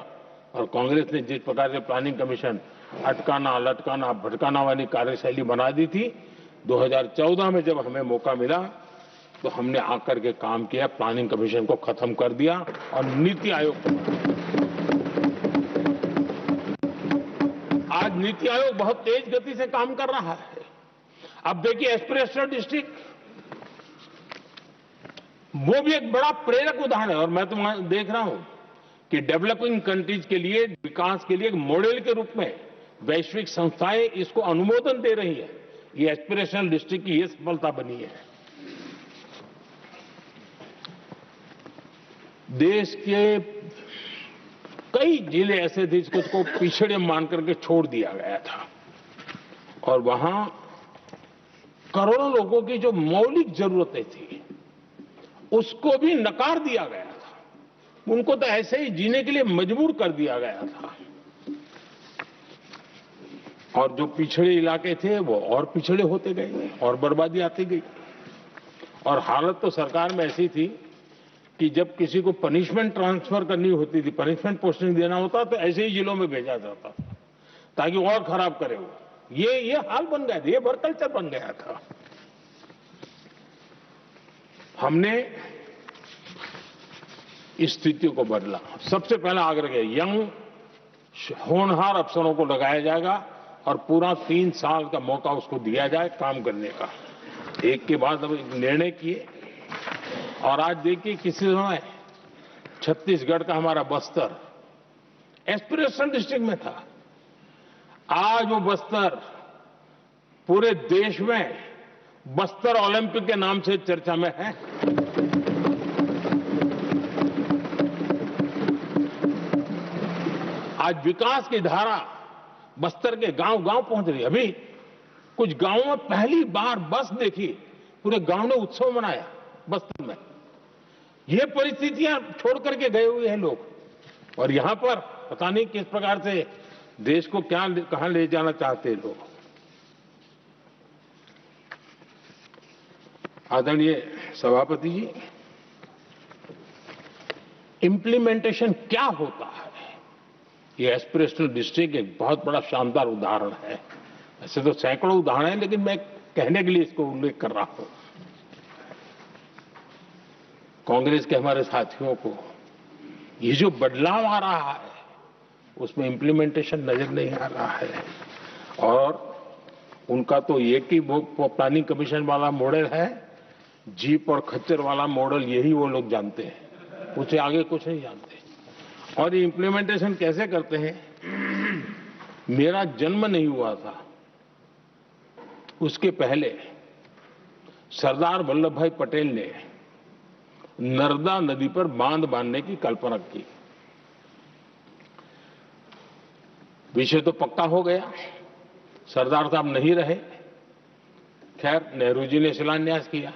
और कांग्रेस ने जिस प्रकार से प्लानिंग कमीशन अटकाना, लटकाना, भटकाना वाली कार्यशैली बना दी थी, 2014 में जब हमें मौका मिला तो हमने आकर के काम किया, प्लानिंग कमीशन को खत्म कर दिया और नीति आयोग को। आज नीति आयोग बहुत तेज गति से काम कर रहा है। अब देखिए एस्पिरेशनल डिस्ट्रिक्ट, वो भी एक बड़ा प्रेरक उदाहरण है। और मैं तो देख रहा हूं कि डेवलपिंग कंट्रीज के लिए, विकास के लिए एक मॉडल के रूप में वैश्विक संस्थाएं इसको अनुमोदन दे रही है। ये एस्पिरेशनल डिस्ट्रिक्ट की ये सफलता बनी है। देश के कई जिले ऐसे थे जिसको पिछड़े मान करके छोड़ दिया गया था और वहां करोड़ों लोगों की जो मौलिक जरूरतें थी उसको भी नकार दिया गया था। उनको तो ऐसे ही जीने के लिए मजबूर कर दिया गया था और जो पिछड़े इलाके थे वो और पिछड़े होते गए और बर्बादी आती गई। और हालत तो सरकार में ऐसी थी कि जब किसी को पनिशमेंट ट्रांसफर करनी होती थी, पनिशमेंट पोस्टिंग देना होता तो ऐसे ही जिलों में भेजा जाता था ताकि वो और खराब करे। वो ये हाल बन गया था, ये वर्क कल्चर बन गया था। हमने इस स्थिति को बदला। सबसे पहला आग्रह किया, यंग होनहार अफसरों को लगाया जाएगा और पूरा 3 साल का मौका उसको दिया जाए काम करने का। एक के बाद अब निर्णय किए और आज देखिए किसी समय छत्तीसगढ़ का हमारा बस्तर एस्पिरेशनल डिस्ट्रिक्ट में था, आज वो बस्तर पूरे देश में बस्तर ओलंपिक के नाम से चर्चा में है। आज विकास की धारा बस्तर के गांव-गांव पहुंच रही है। अभी कुछ गांवों में पहली बार बस देखी, पूरे गांव ने उत्सव मनाया बस्तर में। ये परिस्थितियां छोड़ करके गए हुए हैं लोग और यहां पर पता नहीं किस प्रकार से देश को कहां ले जाना चाहते हैं लोग। आदरणीय सभापति जी, इंप्लीमेंटेशन क्या होता है, ये एस्पिरेशनल डिस्ट्रिक्ट एक बहुत बड़ा शानदार उदाहरण है। ऐसे तो सैकड़ों उदाहरण हैं, लेकिन मैं कहने के लिए इसको उल्लेख कर रहा हूं। कांग्रेस के हमारे साथियों को ये जो बदलाव आ रहा है उसमें इंप्लीमेंटेशन नजर नहीं आ रहा है और उनका तो एक ही वो प्लानिंग कमीशन वाला मॉडल है, जीप और खच्चर वाला मॉडल, यही वो लोग जानते हैं, उससे आगे कुछ नहीं जानते। और ये इंप्लीमेंटेशन कैसे करते हैं, मेरा जन्म नहीं हुआ था उसके पहले सरदार वल्लभ भाई पटेल ने नर्मदा नदी पर बांध बांधने की कल्पना की। विषय तो पक्का हो गया, सरदार साहब नहीं रहे, खैर नेहरू जी ने शिलान्यास किया।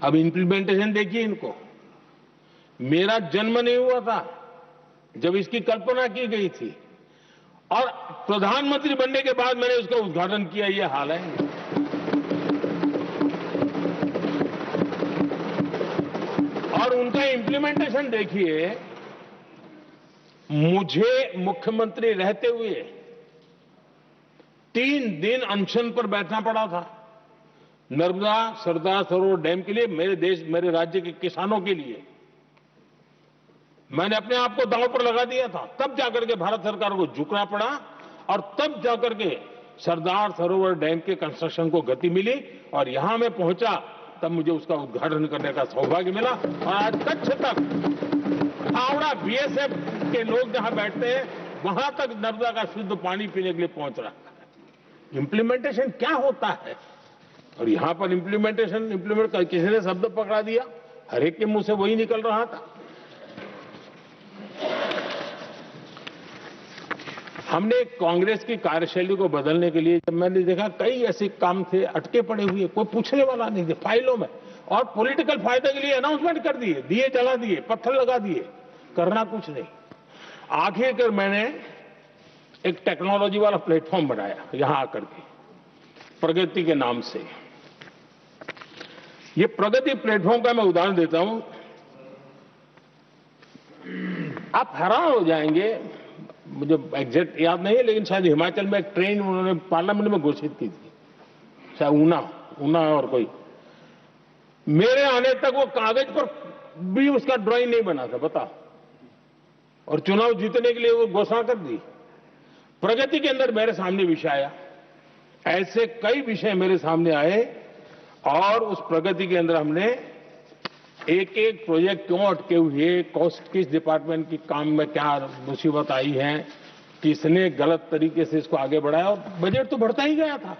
अब इंप्लीमेंटेशन देखिए इनको। मेरा जन्म नहीं हुआ था जब इसकी कल्पना की गई थी और प्रधानमंत्री बनने के बाद मैंने उसका उद्घाटन किया, ये हाल है। और उनका इंप्लीमेंटेशन देखिए, मुझे मुख्यमंत्री रहते हुए 3 दिन अनशन पर बैठना पड़ा था नर्मदा सरदार सरोवर डैम के लिए, मेरे राज्य के किसानों के लिए। मैंने अपने आप को दांव पर लगा दिया था, तब जाकर के भारत सरकार को झुकना पड़ा और तब जाकर के सरदार सरोवर डैम के कंस्ट्रक्शन को गति मिली और यहां मैं पहुंचा तब मुझे उसका उद्घाटन करने का सौभाग्य मिला। और आज कच्छ तक हावड़ा बीएसएफ के लोग जहां बैठते हैं वहां तक नर्मदा का शुद्ध पानी पीने के लिए पहुंच रहा है। इंप्लीमेंटेशन क्या होता है और यहां पर इम्प्लीमेंट कर किसी ने शब्द पकड़ा दिया, हर एक के मुंह से वही निकल रहा था। हमने कांग्रेस की कार्यशैली को बदलने के लिए जब मैंने देखा कई ऐसे काम थे अटके पड़े हुए, कोई पूछने वाला नहीं थे फाइलों में, और पॉलिटिकल फायदे के लिए अनाउंसमेंट कर दिए, दिए जला दिए, पत्थर लगा दिए, करना कुछ नहीं। आखिरकार मैंने एक टेक्नोलॉजी वाला प्लेटफॉर्म बनाया यहां आकर के, प्रगति के नाम से। ये प्रगति प्लेटफॉर्म का मैं उदाहरण देता हूं, आप हैरान हो जाएंगे, मुझे एग्जैक्ट याद नहीं है लेकिन शायद हिमाचल में एक ट्रेन उन्होंने पार्लियामेंट में घोषित की थी, शायद ऊना और कोई। मेरे आने तक वो कागज पर भी उसका ड्राइंग नहीं बना था, बता, और चुनाव जीतने के लिए वो घोषणा कर दी। प्रगति के अंदर मेरे सामने विषय आया, ऐसे कई विषय मेरे सामने आए और उस प्रगति के अंदर हमने एक एक प्रोजेक्ट क्यों अटके हुए, किस डिपार्टमेंट की काम में क्या मुसीबत आई है, किसने गलत तरीके से इसको आगे बढ़ाया, और बजट तो बढ़ता ही गया था।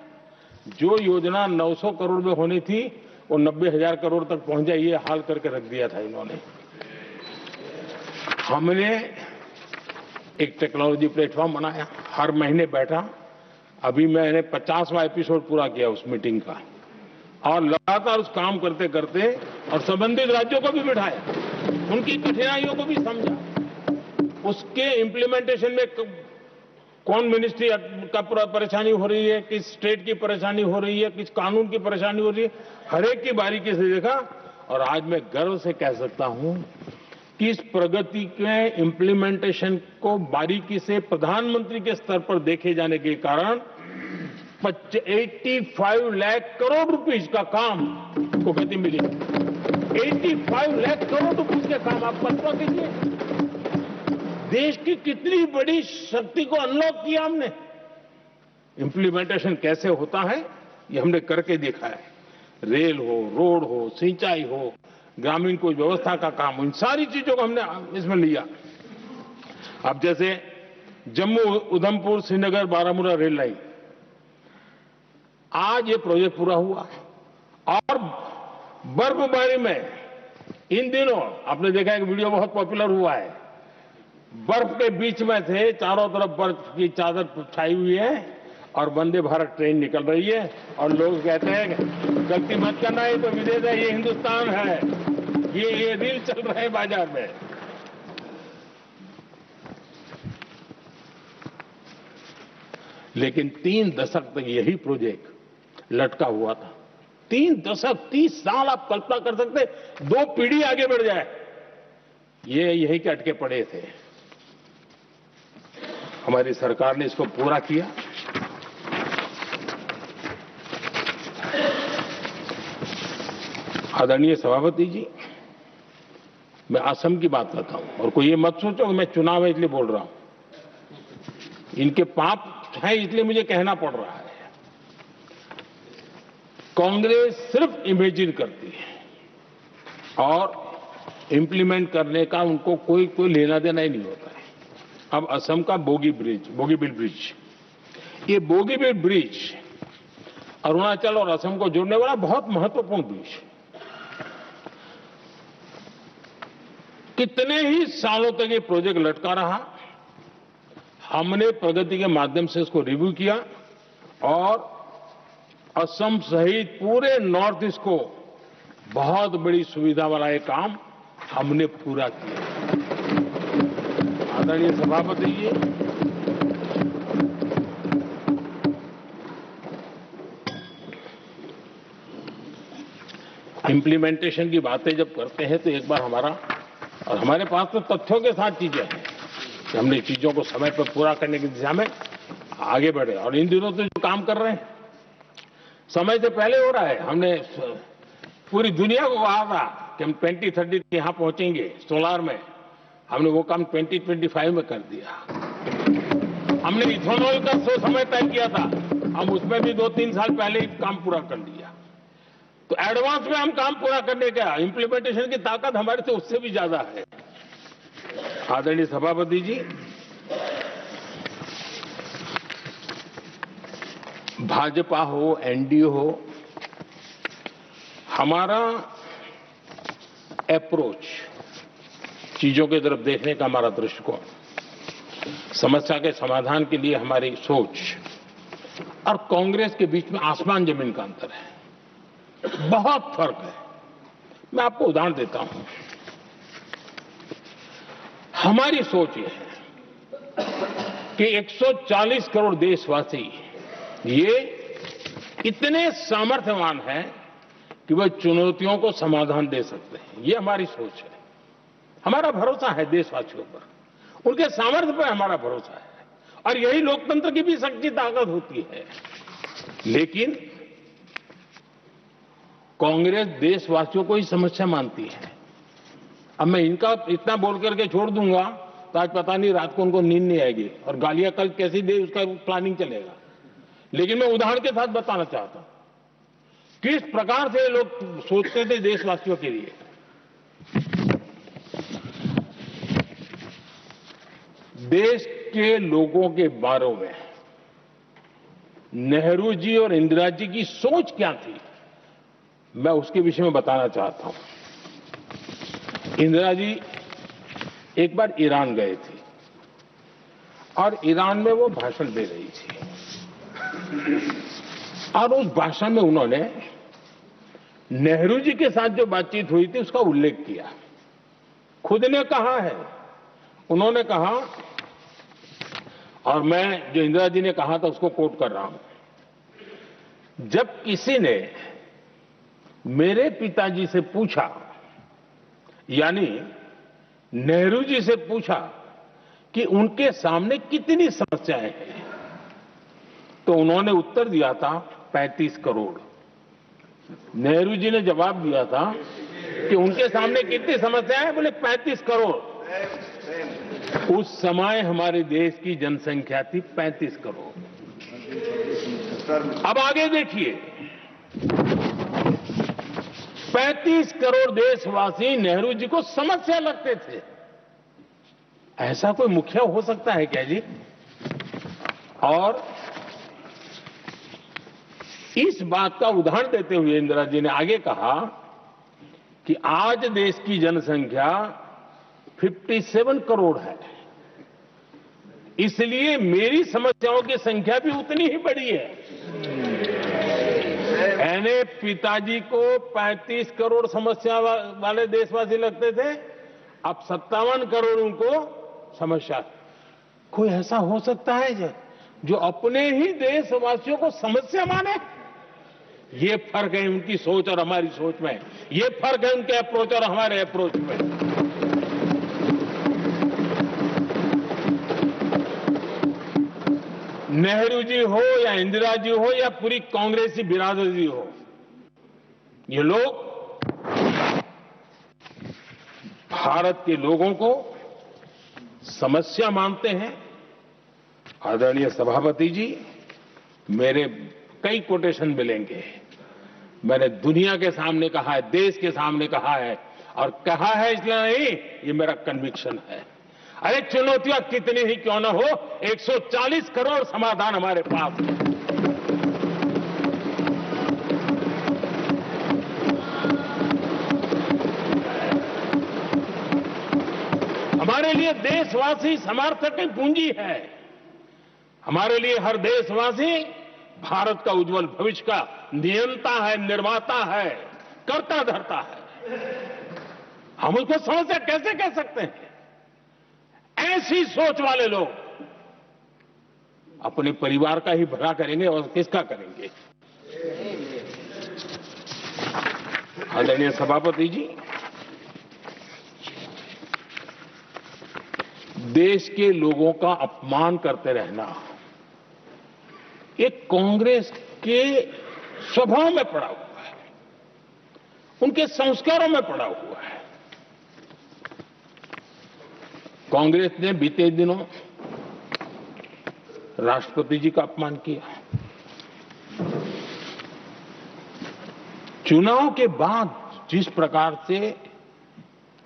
जो योजना 900 करोड़ में होनी थी वो 90,000 करोड़ तक पहुंच जाए, ये हाल करके रख दिया था इन्होंने। हमने एक टेक्नोलॉजी प्लेटफॉर्म बनाया, हर महीने बैठा। अभी मैंने 50वां एपिसोड पूरा किया उस मीटिंग का, और लगातार उस काम करते करते और संबंधित राज्यों को भी बिठाया, उनकी कठिनाइयों को भी समझा, उसके इम्प्लीमेंटेशन में कौन मिनिस्ट्री का परेशानी हो रही है, किस स्टेट की परेशानी हो रही है, किस कानून की परेशानी हो रही है, हर एक की बारीकी से देखा। और आज मैं गर्व से कह सकता हूं कि इस प्रगति के इम्प्लीमेंटेशन को बारीकी से प्रधानमंत्री के स्तर पर देखे जाने के कारण 85 लाख करोड़ रुपीस का काम को गति मिली। 85 लाख करोड़ रुपीस के काम आप कल्पना कीजिए, देश की कितनी बड़ी शक्ति को अनलॉक किया हमने। इंप्लीमेंटेशन कैसे होता है ये हमने करके देखा है। रेल हो, रोड हो, सिंचाई हो, ग्रामीण कोई व्यवस्था का काम, इन सारी चीजों को हमने इसमें लिया। अब जैसे जम्मू उधमपुर श्रीनगर बारामूला रेल लाइन, आज ये प्रोजेक्ट पूरा हुआ। और बर्फबारी में इन दिनों आपने देखा है कि वीडियो बहुत पॉपुलर हुआ है, बर्फ के बीच में थे, चारों तरफ बर्फ की चादर छाई हुई है और वंदे भारत ट्रेन निकल रही है, और लोग कहते हैं गलती मत करना, है तो विदेश है, ये हिंदुस्तान है, ये रील चल रहे हैं बाजार में। लेकिन 3 दशक तक यही प्रोजेक्ट लटका हुआ था। 3 दशक, 30 साल, आप कल्पना कर सकते, 2 पीढ़ी आगे बढ़ जाए, ये यही के अटके पड़े थे। हमारी सरकार ने इसको पूरा किया। आदरणीय सभापति जी, मैं असम की बात करता हूं, और कोई ये मत सोचो कि मैं चुनाव है इसलिए बोल रहा हूं। इनके पाप है इसलिए मुझे कहना पड़ रहा है। कांग्रेस सिर्फ इमेजिन करती है और इंप्लीमेंट करने का उनको कोई लेना देना ही नहीं होता है। अब असम का बोगीबिल ब्रिज, ये बोगीबिल ब्रिज अरुणाचल और असम को जोड़ने वाला बहुत महत्वपूर्ण ब्रिज, कितने ही सालों तक ये प्रोजेक्ट लटका रहा। हमने प्रगति के माध्यम से इसको रिव्यू किया और असम सहित पूरे नॉर्थ ईस्ट को बहुत बड़ी सुविधा वाला ये काम हमने पूरा किया। आदरणीय सभापति जी, इंप्लीमेंटेशन की बातें जब करते हैं तो एक बार हमारे पास तो तथ्यों के साथ चीजें हैं कि हमने चीजों को समय पर पूरा करने की दिशा में आगे बढ़े। और इन दिनों तो जो काम कर रहे हैं समय से पहले हो रहा है। हमने पूरी दुनिया को कहा था कि हम 2030 यहां पहुंचेंगे सोलार में, हमने वो काम 2025 में कर दिया। हमने इथेनॉल का समय तय किया था, हम उसमें भी 2-3 साल पहले ही काम पूरा कर लिया। तो एडवांस में हम काम पूरा करने का, इंप्लीमेंटेशन की ताकत हमारे से उससे भी ज्यादा है। आदरणीय सभापति जी, भाजपा हो, एनडीए हो, हमारा अप्रोच, चीजों की तरफ देखने का हमारा दृष्टिकोण, समस्या के समाधान के लिए हमारी सोच और कांग्रेस के बीच में आसमान जमीन का अंतर है, बहुत फर्क है। मैं आपको उदाहरण देता हूं। हमारी सोच यह है कि 140 करोड़ देशवासी ये इतने सामर्थ्यवान हैं कि वह चुनौतियों को समाधान दे सकते हैं। ये हमारी सोच है। हमारा भरोसा है देशवासियों पर, उनके सामर्थ्य पर हमारा भरोसा है, और यही लोकतंत्र की भी सच्ची ताकत होती है। लेकिन कांग्रेस देशवासियों को ही समस्या मानती है। अब मैं इनका इतना बोल करके छोड़ दूंगा तो आज पता नहीं रात को उनको नींद नहीं आएगी और गालियां कल कैसी दे उसका प्लानिंग चलेगा। लेकिन मैं उदाहरण के साथ बताना चाहता हूं किस प्रकार से लोग सोचते थे देशवासियों के लिए। देश के लोगों के बारे में नेहरू जी और इंदिरा जी की सोच क्या थी, मैं उसके विषय में बताना चाहता हूं। इंदिरा जी एक बार ईरान गए थे और ईरान में वो भाषण दे रही थी और उस भाषण में उन्होंने नेहरू जी के साथ जो बातचीत हुई थी उसका उल्लेख किया। खुद ने कहा है, उन्होंने कहा, और मैं जो इंदिरा जी ने कहा था उसको कोट कर रहा हूं, जब किसी ने मेरे पिताजी से पूछा, यानी नेहरू जी से पूछा कि उनके सामने कितनी समस्याएं हैं, तो उन्होंने उत्तर दिया था 35 करोड़। नेहरू जी ने जवाब दिया था कि उनके सामने कितनी समस्याएं हैं, बोले 35 करोड़। उस समय हमारे देश की जनसंख्या थी 35 करोड़। अब आगे देखिए, 35 करोड़ देशवासी नेहरू जी को समस्या लगते थे। ऐसा कोई मुखिया हो सकता है क्या जी? और इस बात का उदाहरण देते हुए इंदिरा जी ने आगे कहा कि आज देश की जनसंख्या 57 करोड़ है, इसलिए मेरी समस्याओं की संख्या भी उतनी ही बड़ी है। यानी पिताजी को 35 करोड़ समस्या वाले देशवासी लगते थे, अब 57 करोड़ उनको समस्या। कोई ऐसा हो सकता है जो अपने ही देशवासियों को समस्या माने? ये फर्क है उनकी सोच और हमारी सोच में, ये फर्क है उनके अप्रोच और हमारे अप्रोच में। नेहरू जी हो या इंदिरा जी हो या पूरी कांग्रेसी बिरादरी हो, ये लोग भारत के लोगों को समस्या मानते हैं। आदरणीय सभापति जी, मेरे कई कोटेशन मिलेंगे। मैंने दुनिया के सामने कहा है, देश के सामने कहा है, और कहा है इसलिए नहीं, ये मेरा कन्विक्शन है। अरे चुनौतियां कितनी ही क्यों न हो, 140 करोड़ समाधान हमारे पास है। हमारे लिए देशवासी समर्थक की पूंजी है। हमारे लिए हर देशवासी भारत का उज्जवल भविष्य का नियंता है, निर्माता है, कर्ता धर्ता है। हम उसको समस्या कैसे कह सकते हैं? ऐसी सोच वाले लोग अपने परिवार का ही भला करेंगे और किसका करेंगे? आदरणीय सभापति जी, देश के लोगों का अपमान करते रहना एक कांग्रेस के स्वभाव में पड़ा हुआ है, उनके संस्कारों में पड़ा हुआ है। कांग्रेस ने बीते दिनों राष्ट्रपति जी का अपमान किया। चुनाव के बाद जिस प्रकार से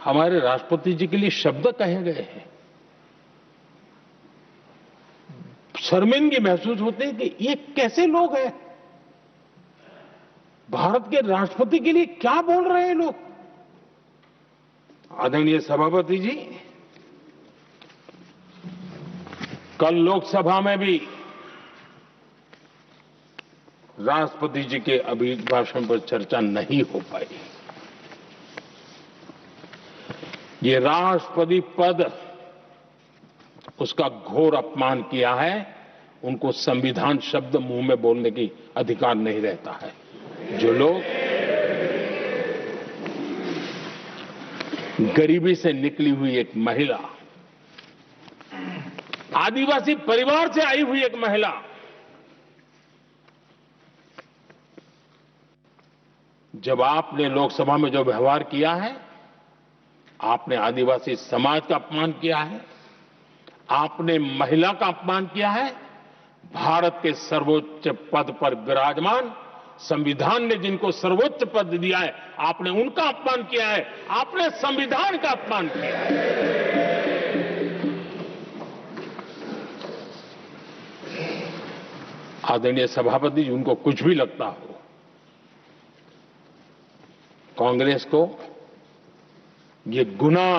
हमारे राष्ट्रपति जी के लिए शब्द कहे गए हैं, शर्मिंदगी महसूस होती है कि ये कैसे लोग हैं? भारत के राष्ट्रपति के लिए क्या बोल रहे हैं लोग? आदरणीय सभापति जी, कल लोकसभा में भी राष्ट्रपति जी के अभिभाषण पर चर्चा नहीं हो पाई। ये राष्ट्रपति पद, उसका घोर अपमान किया है। उनको संविधान शब्द मुंह में बोलने की अधिकार नहीं रहता है। जो लोग गरीबी से निकली हुई एक महिला, आदिवासी परिवार से आई हुई एक महिला, जब आपने लोकसभा में जो व्यवहार किया है, आपने आदिवासी समाज का अपमान किया है, आपने महिला का अपमान किया है। भारत के सर्वोच्च पद पर विराजमान, संविधान ने जिनको सर्वोच्च पद दिया है, आपने उनका अपमान किया है, आपने संविधान का अपमान किया है। आदरणीय सभापति जी, उनको कुछ भी लगता हो, कांग्रेस को ये गुनाह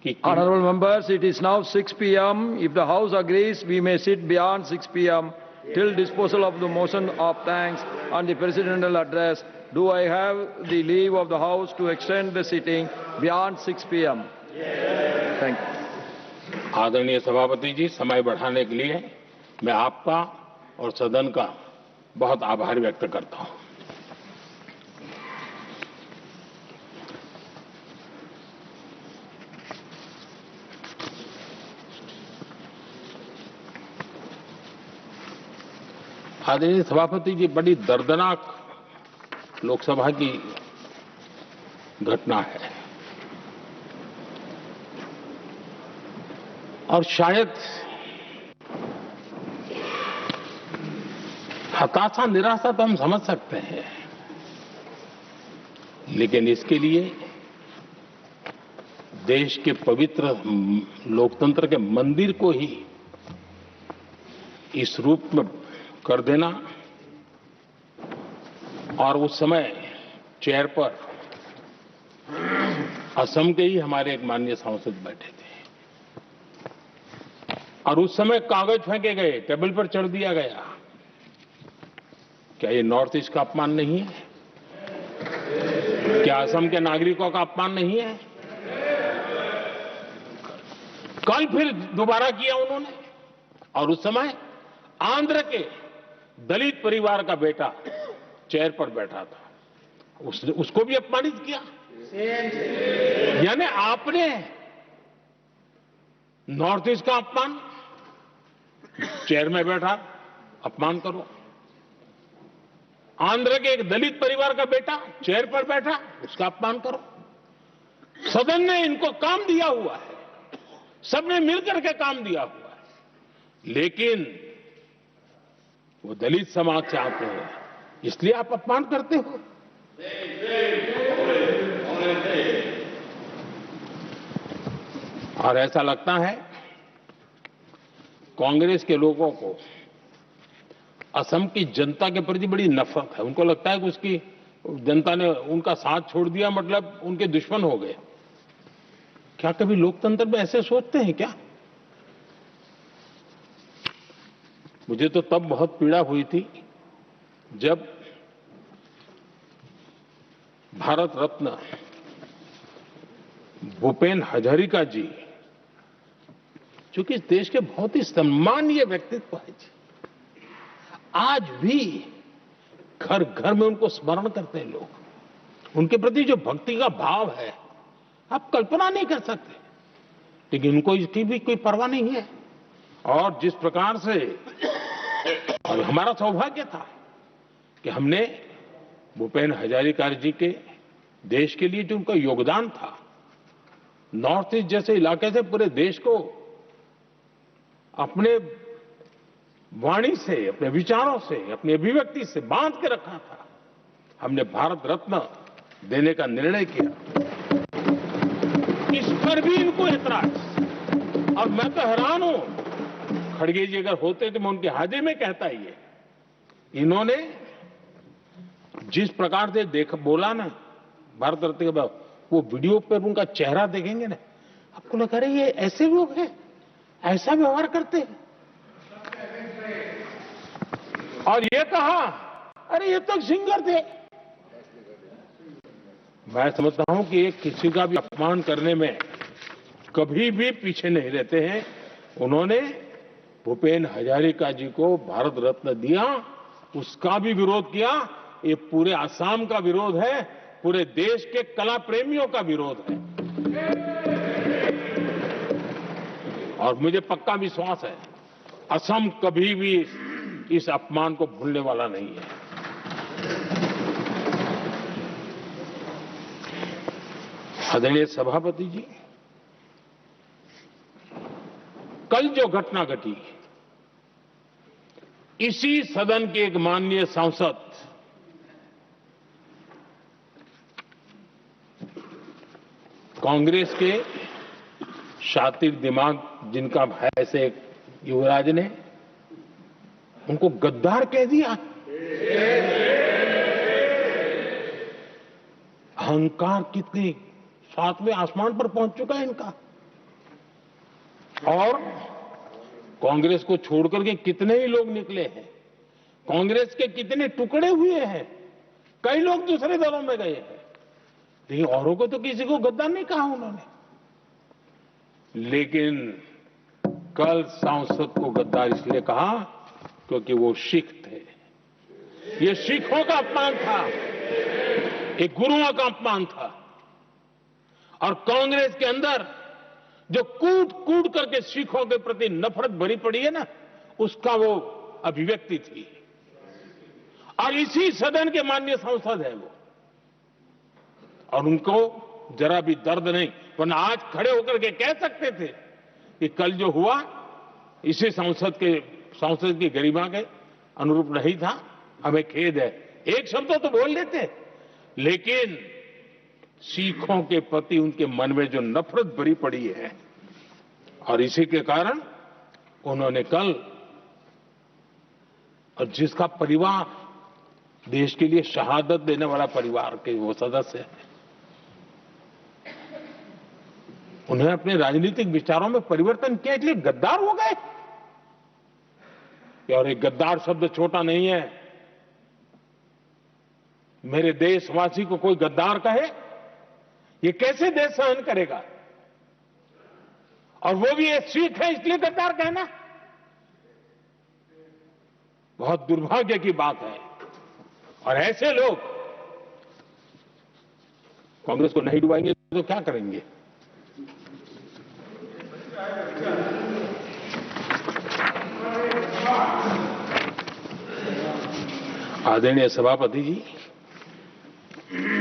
कि Honorable members, it is now 6 p.m. If the House agrees, we may sit beyond 6 p.m. till disposal of the motion of thanks and the presidential address. Do I have the leave of the House to extend the sitting beyond 6 p.m.? Thank you. आदरणीय सभापति जी, समय बढ़ाने के लिए मैं आपका और सदन का बहुत आभार व्यक्त करता हूं। आदरणीय सभापति जी, बड़ी दर्दनाक लोकसभा की घटना है और शायद हताशा निराशा तो हम समझ सकते हैं, लेकिन इसके लिए देश के पवित्र लोकतंत्र के मंदिर को ही इस रूप में कर देना, और उस समय चेयर पर असम के ही हमारे एक माननीय सांसद बैठे थे और उस समय कागज फेंके गए, टेबल पर चढ़ दिया गया। क्या ये नॉर्थ ईस्ट का अपमान नहीं है? क्या असम के नागरिकों का अपमान नहीं है? कल फिर दोबारा किया उन्होंने, और उस समय आंध्र के दलित परिवार का बेटा चेयर पर बैठा था, उसको भी अपमानित किया। यानी आपने नॉर्थ ईस्ट का अपमान, चेयर में बैठा अपमान करो। आंध्र के एक दलित परिवार का बेटा चेयर पर बैठा, उसका अपमान करो। सदन ने इनको काम दिया हुआ है, सबने मिलकर के काम दिया हुआ है, लेकिन वो दलित समाज से आते हैं, इसलिए आप अपमान करते हो। और ऐसा लगता है कांग्रेस के लोगों को असम की जनता के प्रति बड़ी नफरत है। उनको लगता है कि उसकी जनता ने उनका साथ छोड़ दिया, मतलब उनके दुश्मन हो गए। क्या कभी लोकतंत्र में ऐसे सोचते हैं क्या? मुझे तो तब बहुत पीड़ा हुई थी जब भारत रत्न भूपेन हजारिका जी, जो कि इस देश के बहुत ही सम्मानीय व्यक्तित्व है जी, आज भी घर घर में उनको स्मरण करते हैं लोग। उनके प्रति जो भक्ति का भाव है, आप कल्पना नहीं कर सकते, लेकिन उनको इसकी भी कोई परवाह नहीं है। और जिस प्रकार से, और हमारा सौभाग्य था कि हमने भूपेन हजारिका जी के देश के लिए जो उनका योगदान था, नॉर्थ ईस्ट जैसे इलाके से पूरे देश को अपने वाणी से, अपने विचारों से, अपनी अभिव्यक्ति से बांध के रखा था। हमने भारत रत्न देने का निर्णय किया, इस पर भी इनको ऐतराज। और मैं तो हैरान हूं, खड़गे जी अगर होते तो मैं उनकी हाजिरी में कहता ही है, इन्होंने जिस प्रकार से बोला ना भारत रत्न के बाद, वो वीडियो पर उनका चेहरा देखेंगे ना, आपको लगा रही है ऐसे लोग हैं, ऐसा व्यवहार करते हैं। और ये कहा, अरे ये तो सिंगर थे। मैं समझता हूं कि ये किसी का भी अपमान करने में कभी भी पीछे नहीं रहते हैं। उन्होंने भूपेन हजारिका जी को भारत रत्न दिया, उसका भी विरोध किया। ये पूरे असम का विरोध है, पूरे देश के कला प्रेमियों का विरोध है। और मुझे पक्का विश्वास है, असम कभी भी इस अपमान को भूलने वाला नहीं है। आदरणीय सभापति जी, कल जो घटना घटी, इसी सदन के एक माननीय सांसद कांग्रेस के शातिर दिमाग जिनका है, ऐसे एक युवराज ने उनको गद्दार कह दिया। अहंकार कितनी 7वें आसमान पर पहुंच चुका है इनका। और कांग्रेस को छोड़कर के कितने ही लोग निकले हैं, कांग्रेस के कितने टुकड़े हुए हैं, कई लोग दूसरे दलों में गए हैं, लेकिन औरों को तो किसी को गद्दार नहीं कहा उन्होंने। लेकिन कल सांसद को गद्दार इसलिए कहा क्योंकि वो सिख थे। ये सिखों का अपमान था, एक गुरुओं का अपमान था। और कांग्रेस के अंदर जो कूट कूट करके सिखों के प्रति नफरत भरी पड़ी है ना, उसका वो अभिव्यक्ति थी। और इसी सदन के माननीय सांसद है वो, और उनको जरा भी दर्द नहीं, वरना आज खड़े होकर के कह सकते थे कि कल जो हुआ इसी सांसद की गरिमा के अनुरूप नहीं था, हमें खेद है, एक शब्द तो बोल लेते। लेकिन सिखों के प्रति उनके मन में जो नफरत भरी पड़ी है, और इसी के कारण उन्होंने कल, और जिसका परिवार देश के लिए शहादत देने वाला परिवार के वो सदस्य है, उन्होंने अपने राजनीतिक विचारों में परिवर्तन किया, इसलिए गद्दार हो गए। और एक गद्दार शब्द छोटा नहीं है। मेरे देशवासी को कोई गद्दार कहे, ये कैसे देश सहन करेगा? और वो भी एक सिख है इसलिए गद्दार कहना बहुत दुर्भाग्य की बात है। और ऐसे लोग कांग्रेस को नहीं डुबाएंगे तो क्या करेंगे? आदरणीय सभापति जी,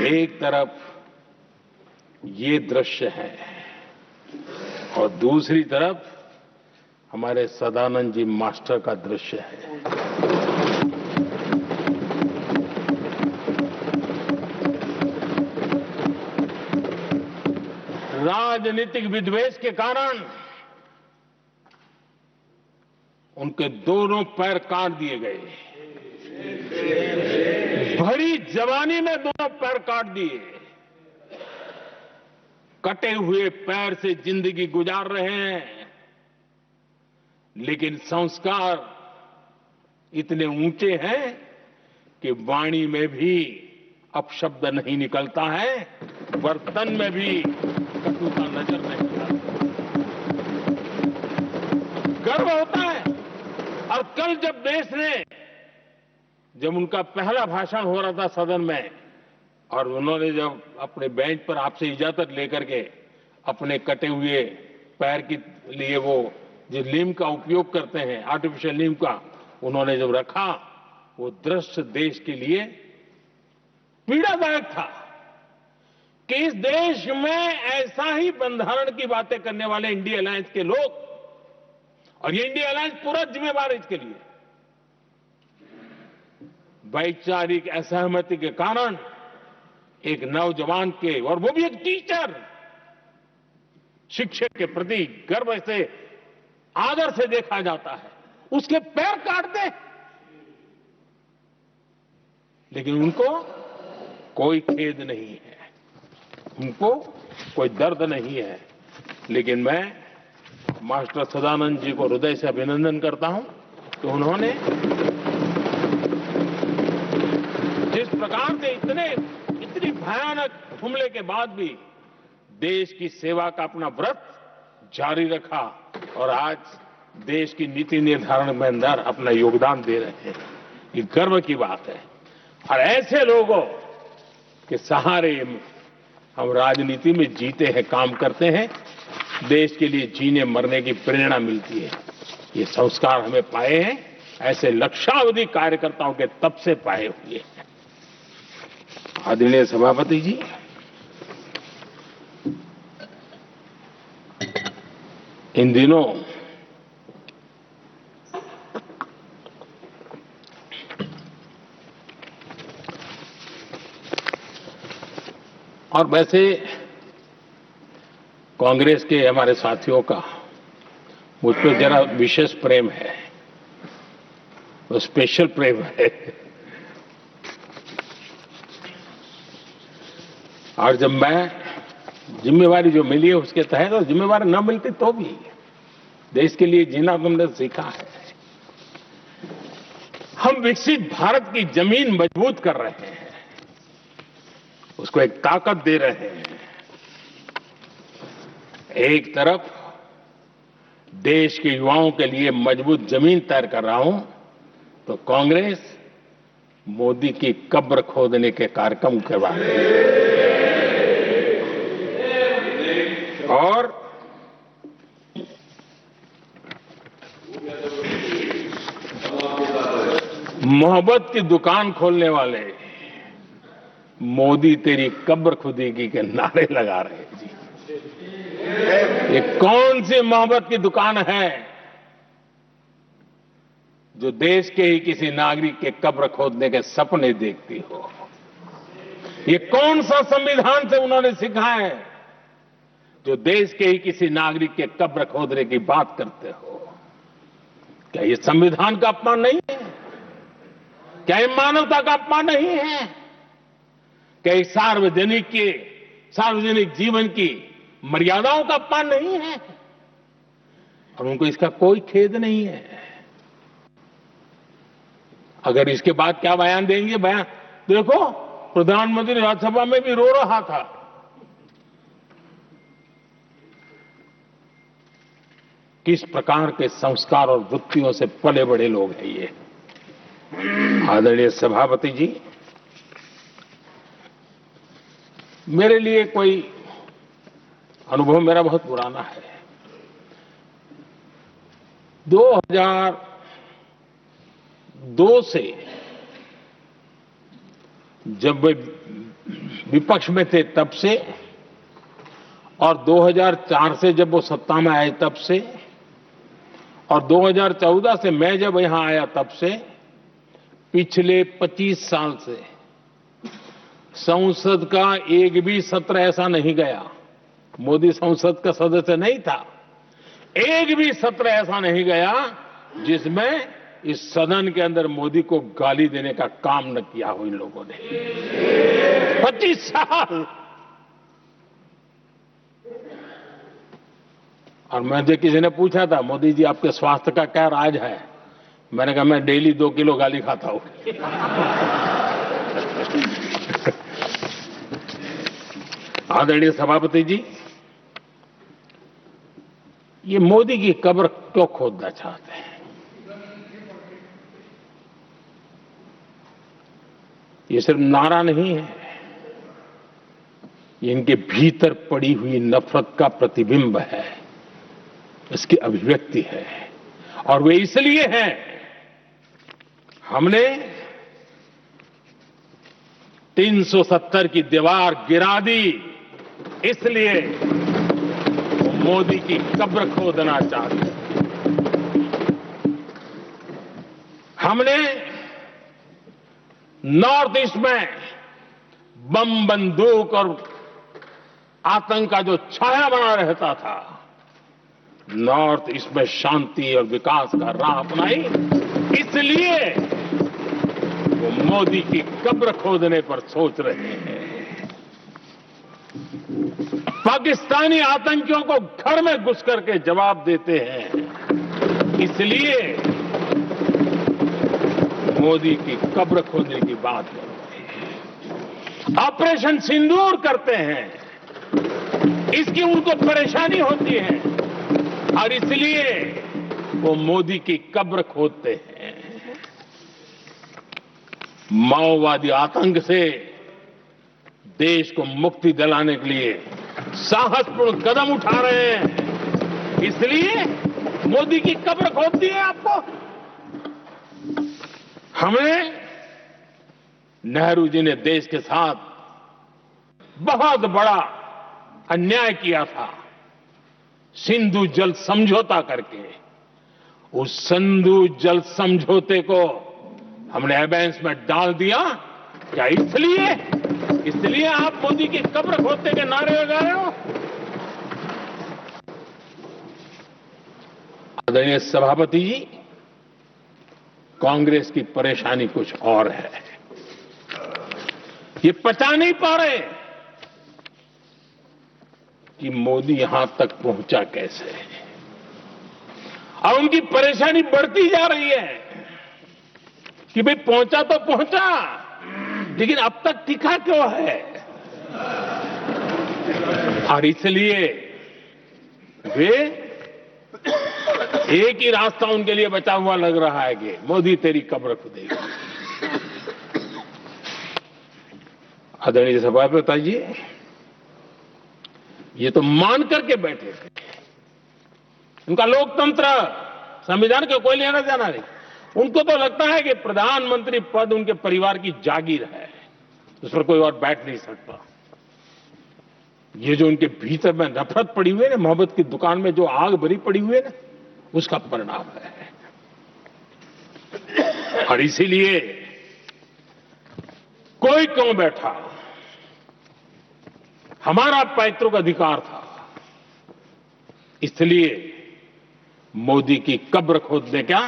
एक तरफ ये दृश्य है और दूसरी तरफ हमारे सदानंद जी मास्टर का दृश्य है। राजनीतिक विद्वेष के कारण उनके दोनों पैर काट दिए गए। भरी जवानी में दोनों पैर काट दिए। कटे हुए पैर से जिंदगी गुजार रहे हैं, लेकिन संस्कार इतने ऊंचे हैं कि वाणी में भी अपशब्द नहीं निकलता है, बर्तन में भी कटुता नजर नहीं आती। गर्व होता है। और कल जब उनका पहला भाषण हो रहा था सदन में, और उन्होंने जब अपने बेंच पर आपसे इजाजत लेकर के अपने कटे हुए पैर के लिए वो जो लीम का उपयोग करते हैं, आर्टिफिशियल लीम का, उन्होंने जब रखा, वो दृश्य देश के लिए पीड़ादायक था कि इस देश में ऐसा ही बंधारण की बातें करने वाले इंडिया अलायंस के लोग, और ये इंडिया अलायंस पूरा जिम्मेवार है इसके लिए, वैचारिक असहमति के कारण एक नौजवान के, और वो भी एक टीचर, शिक्षक के प्रति गर्व से, आदर से देखा जाता है, उसके पैर काट दे। लेकिन उनको कोई खेद नहीं है, उनको कोई दर्द नहीं है। लेकिन मैं मास्टर सदानंद जी को हृदय से अभिनंदन करता हूं कि उन्होंने जिस प्रकार से इतनी भयानक हमले के बाद भी देश की सेवा का अपना व्रत जारी रखा, और आज देश की नीति निर्धारण में अंदर अपना योगदान दे रहे हैं। ये गर्व की बात है। और ऐसे लोगों के सहारे हम राजनीति में जीते हैं, काम करते हैं, देश के लिए जीने मरने की प्रेरणा मिलती है। ये संस्कार हमें पाए हैं ऐसे लक्षावधि कार्यकर्ताओं के तब से पाए हुए हैं। आदरणीय सभापति जी, इन दिनों और वैसे कांग्रेस के हमारे साथियों का मुझ पर जरा विशेष प्रेम है, वो स्पेशल प्रेम है। और जब मैं जिम्मेवारी जो मिली है उसके तहत, और जिम्मेवारी न मिलती तो भी देश के लिए जीना तुमने सीखा है। हम विकसित भारत की जमीन मजबूत कर रहे हैं, उसको एक ताकत दे रहे हैं। एक तरफ देश के युवाओं के लिए मजबूत जमीन तैयार कर रहा हूं, तो कांग्रेस मोदी की कब्र खोदने के कार्यक्रम करवा रही है। और मोहब्बत की दुकान खोलने वाले मोदी तेरी कब्र खुदेगी के नारे लगा रहे हैं जी। ये कौन सी मोहब्बत की दुकान है जो देश के ही किसी नागरिक के कब्र खोदने के सपने देखती हो? ये कौन सा संविधान से उन्होंने सीखा है जो देश के ही किसी नागरिक के कब्र खोदने की बात करते हो? क्या ये संविधान का अपमान नहीं है? क्या ये मानवता का अपमान नहीं है? क्या ये सार्वजनिक जीवन की मर्यादाओं का अपमान नहीं है? और उनको इसका कोई खेद नहीं है। अगर इसके बाद क्या बयान देंगे? बयान देखो, प्रधानमंत्री राज्यसभा में भी रो रहा था। किस प्रकार के संस्कार और वृत्तियों से पले बड़े लोग हैं ये। आदरणीय सभापति जी, मेरे लिए कोई अनुभव मेरा बहुत पुराना है। 2002 से जब वे विपक्ष में थे तब से, और 2004 से जब वो सत्ता में आए तब से, और 2014 से मैं जब यहां आया तब से, पिछले 25 साल से संसद का एक भी सत्र ऐसा नहीं गया, मोदी संसद का सदस्य नहीं था, एक भी सत्र ऐसा नहीं गया जिसमें इस सदन के अंदर मोदी को गाली देने का काम न किया हो इन लोगों ने। 25 साल। और मुझे किसी ने पूछा था, मोदी जी आपके स्वास्थ्य का क्या राज है? मैंने कहा मैं डेली 2 किलो गाली खाता हूं। आदरणीय सभापति जी, ये मोदी की कब्र क्यों खोदना चाहते हैं? ये सिर्फ नारा नहीं है, ये इनके भीतर पड़ी हुई नफरत का प्रतिबिंब है, इसकी अभिव्यक्ति है। और वे इसलिए हैं, हमने 370 की दीवार गिरा दी, इसलिए वो मोदी की कब्र खोदना चाहते हैं। हमने नॉर्थ ईस्ट में बम, बंदूक और आतंक का जो छाया बना रहता था, नॉर्थ ईस्ट में शांति और विकास का राह अपनाई, इसलिए वो मोदी की कब्र खोदने पर सोच रहे हैं। पाकिस्तानी आतंकियों को घर में घुस करके जवाब देते हैं, इसलिए मोदी की कब्र खोदने की बात करते हैं। ऑपरेशन सिंदूर करते हैं, इसकी उनको परेशानी होती है और इसलिए वो मोदी की कब्र खोदते हैं। माओवादी आतंक से देश को मुक्ति दिलाने के लिए साहसपूर्ण कदम उठा रहे हैं, इसलिए मोदी की कब्र खोदती है आपको। हमें नेहरू जी ने देश के साथ बहुत बड़ा अन्याय किया था, सिंधु जल समझौता करके। उस सिंधु जल समझौते को हमने एबेंस में डाल दिया। क्या इसलिए आप मोदी की कब्र खोदने के नारे लगा रहे हो? आदरणीय सभापति जी, कांग्रेस की परेशानी कुछ और है। ये पचा नहीं पा रहे कि मोदी यहां तक पहुंचा कैसे। और उनकी परेशानी बढ़ती जा रही है कि भाई पहुंचा तो पहुंचा, लेकिन अब तक टिका क्यों है। और इसलिए वे एक ही रास्ता उनके लिए बचा हुआ लग रहा है कि मोदी तेरी कब्र खुदेगी। आदरणीय सभापति जी, ये तो मान करके बैठे थे। उनका लोकतंत्र, संविधान का कोई लेना देना नहीं। उनको तो लगता है कि प्रधानमंत्री पद उनके परिवार की जागीर है, उस पर कोई और बैठ नहीं सकता। ये जो उनके भीतर में नफरत पड़ी हुई है ना, मोहब्बत की दुकान में जो आग भरी पड़ी हुई है ना, उसका परिणाम है। और इसीलिए कोई क्यों बैठा, हमारा पैतृक अधिकार था, इसलिए मोदी की कब्र खोदने का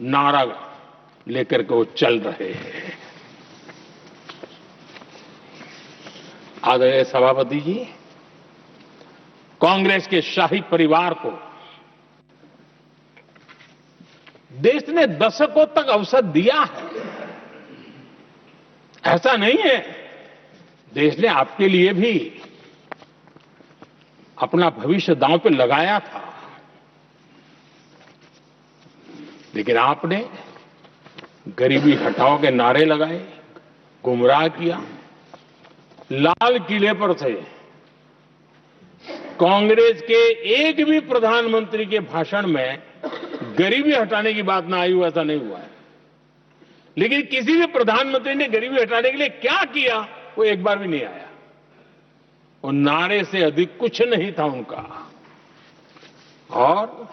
नारा लेकर के वो चल रहे हैं। आदरणीय सभापति जी, कांग्रेस के शाही परिवार को देश ने दशकों तक अवसर दिया है। ऐसा नहीं है, देश ने आपके लिए भी अपना भविष्य दांव पे लगाया था, लेकिन आपने गरीबी हटाओ के नारे लगाए, गुमराह किया। लाल किले पर से कांग्रेस के एक भी प्रधानमंत्री के भाषण में गरीबी हटाने की बात ना आई हो, ऐसा नहीं हुआ है। लेकिन किसी भी प्रधानमंत्री ने गरीबी हटाने के लिए क्या किया, वो एक बार भी नहीं आया। वो नारे से अधिक कुछ नहीं था उनका। और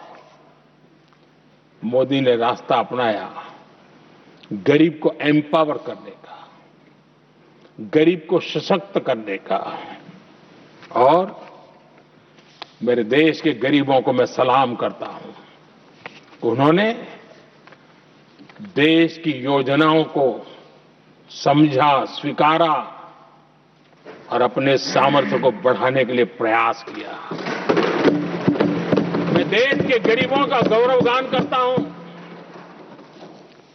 मोदी ने रास्ता अपनाया गरीब को एम्पावर करने का, गरीब को सशक्त करने का। और मेरे देश के गरीबों को मैं सलाम करता हूं, उन्होंने देश की योजनाओं को समझा, स्वीकारा और अपने सामर्थ्य को बढ़ाने के लिए प्रयास किया। मैं देश के गरीबों का गौरवगान करता हूं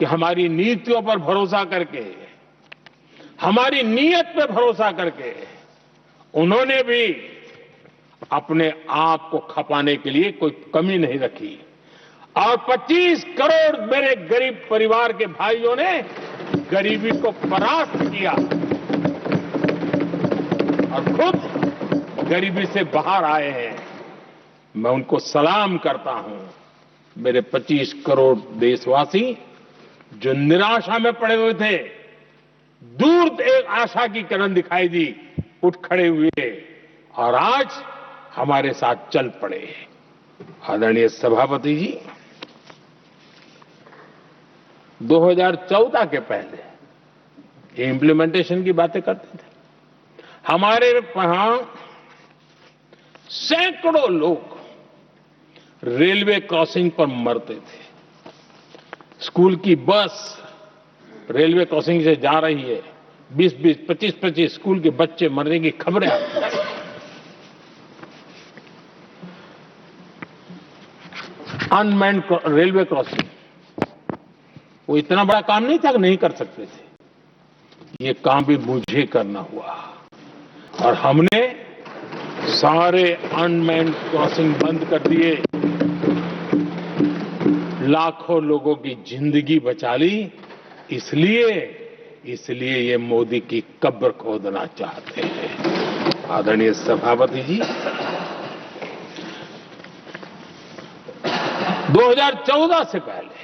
कि हमारी नीतियों पर भरोसा करके, हमारी नीयत पर भरोसा करके उन्होंने भी अपने आप को खपाने के लिए कोई कमी नहीं रखी। और 25 करोड़ मेरे गरीब परिवार के भाइयों ने गरीबी को परास्त किया और खुद गरीबी से बाहर आए हैं। मैं उनको सलाम करता हूं। मेरे 25 करोड़ देशवासी जो निराशा में पड़े हुए थे, दूर एक आशा की किरण दिखाई दी, उठ खड़े हुए और आज हमारे साथ चल पड़े। आदरणीय सभापति जी, 2014 के पहले ये इम्प्लीमेंटेशन की बातें करते थे। हमारे यहां सैकड़ों लोग रेलवे क्रॉसिंग पर मरते थे। स्कूल की बस रेलवे क्रॉसिंग से जा रही है, 20-20, 25-25 स्कूल के बच्चे मरने की खबरें आती हैं। अनमैन्ड रेलवे क्रॉसिंग, वो इतना बड़ा काम नहीं था कि नहीं कर सकते थे। ये काम भी मुझे करना हुआ और हमने सारे अनमैन्ड क्रॉसिंग बंद कर दिए, लाखों लोगों की जिंदगी बचा ली। इसलिए ये मोदी की कब्र खोदना चाहते हैं। आदरणीय सभापति जी, 2014 से पहले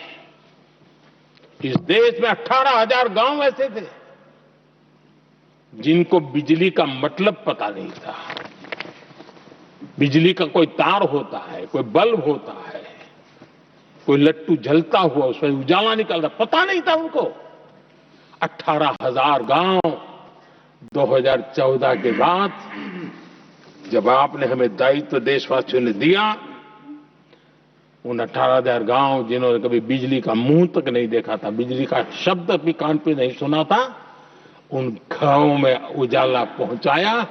इस देश में 18,000 गांव ऐसे थे जिनको बिजली का मतलब पता नहीं था। बिजली का कोई तार होता है, कोई बल्ब होता है, कोई लट्टू जलता हुआ उसमें उजाला निकलता, पता नहीं था उनको। 18,000 गांव 2014 के बाद जब आपने हमें दायित्व देशवासियों ने दिया, उन 18,000 गांव जिन्होंने कभी बिजली का मुंह तक नहीं देखा था, बिजली का शब्द भी कान पे नहीं सुना था, उन गांवों में उजाला पहुंचाया।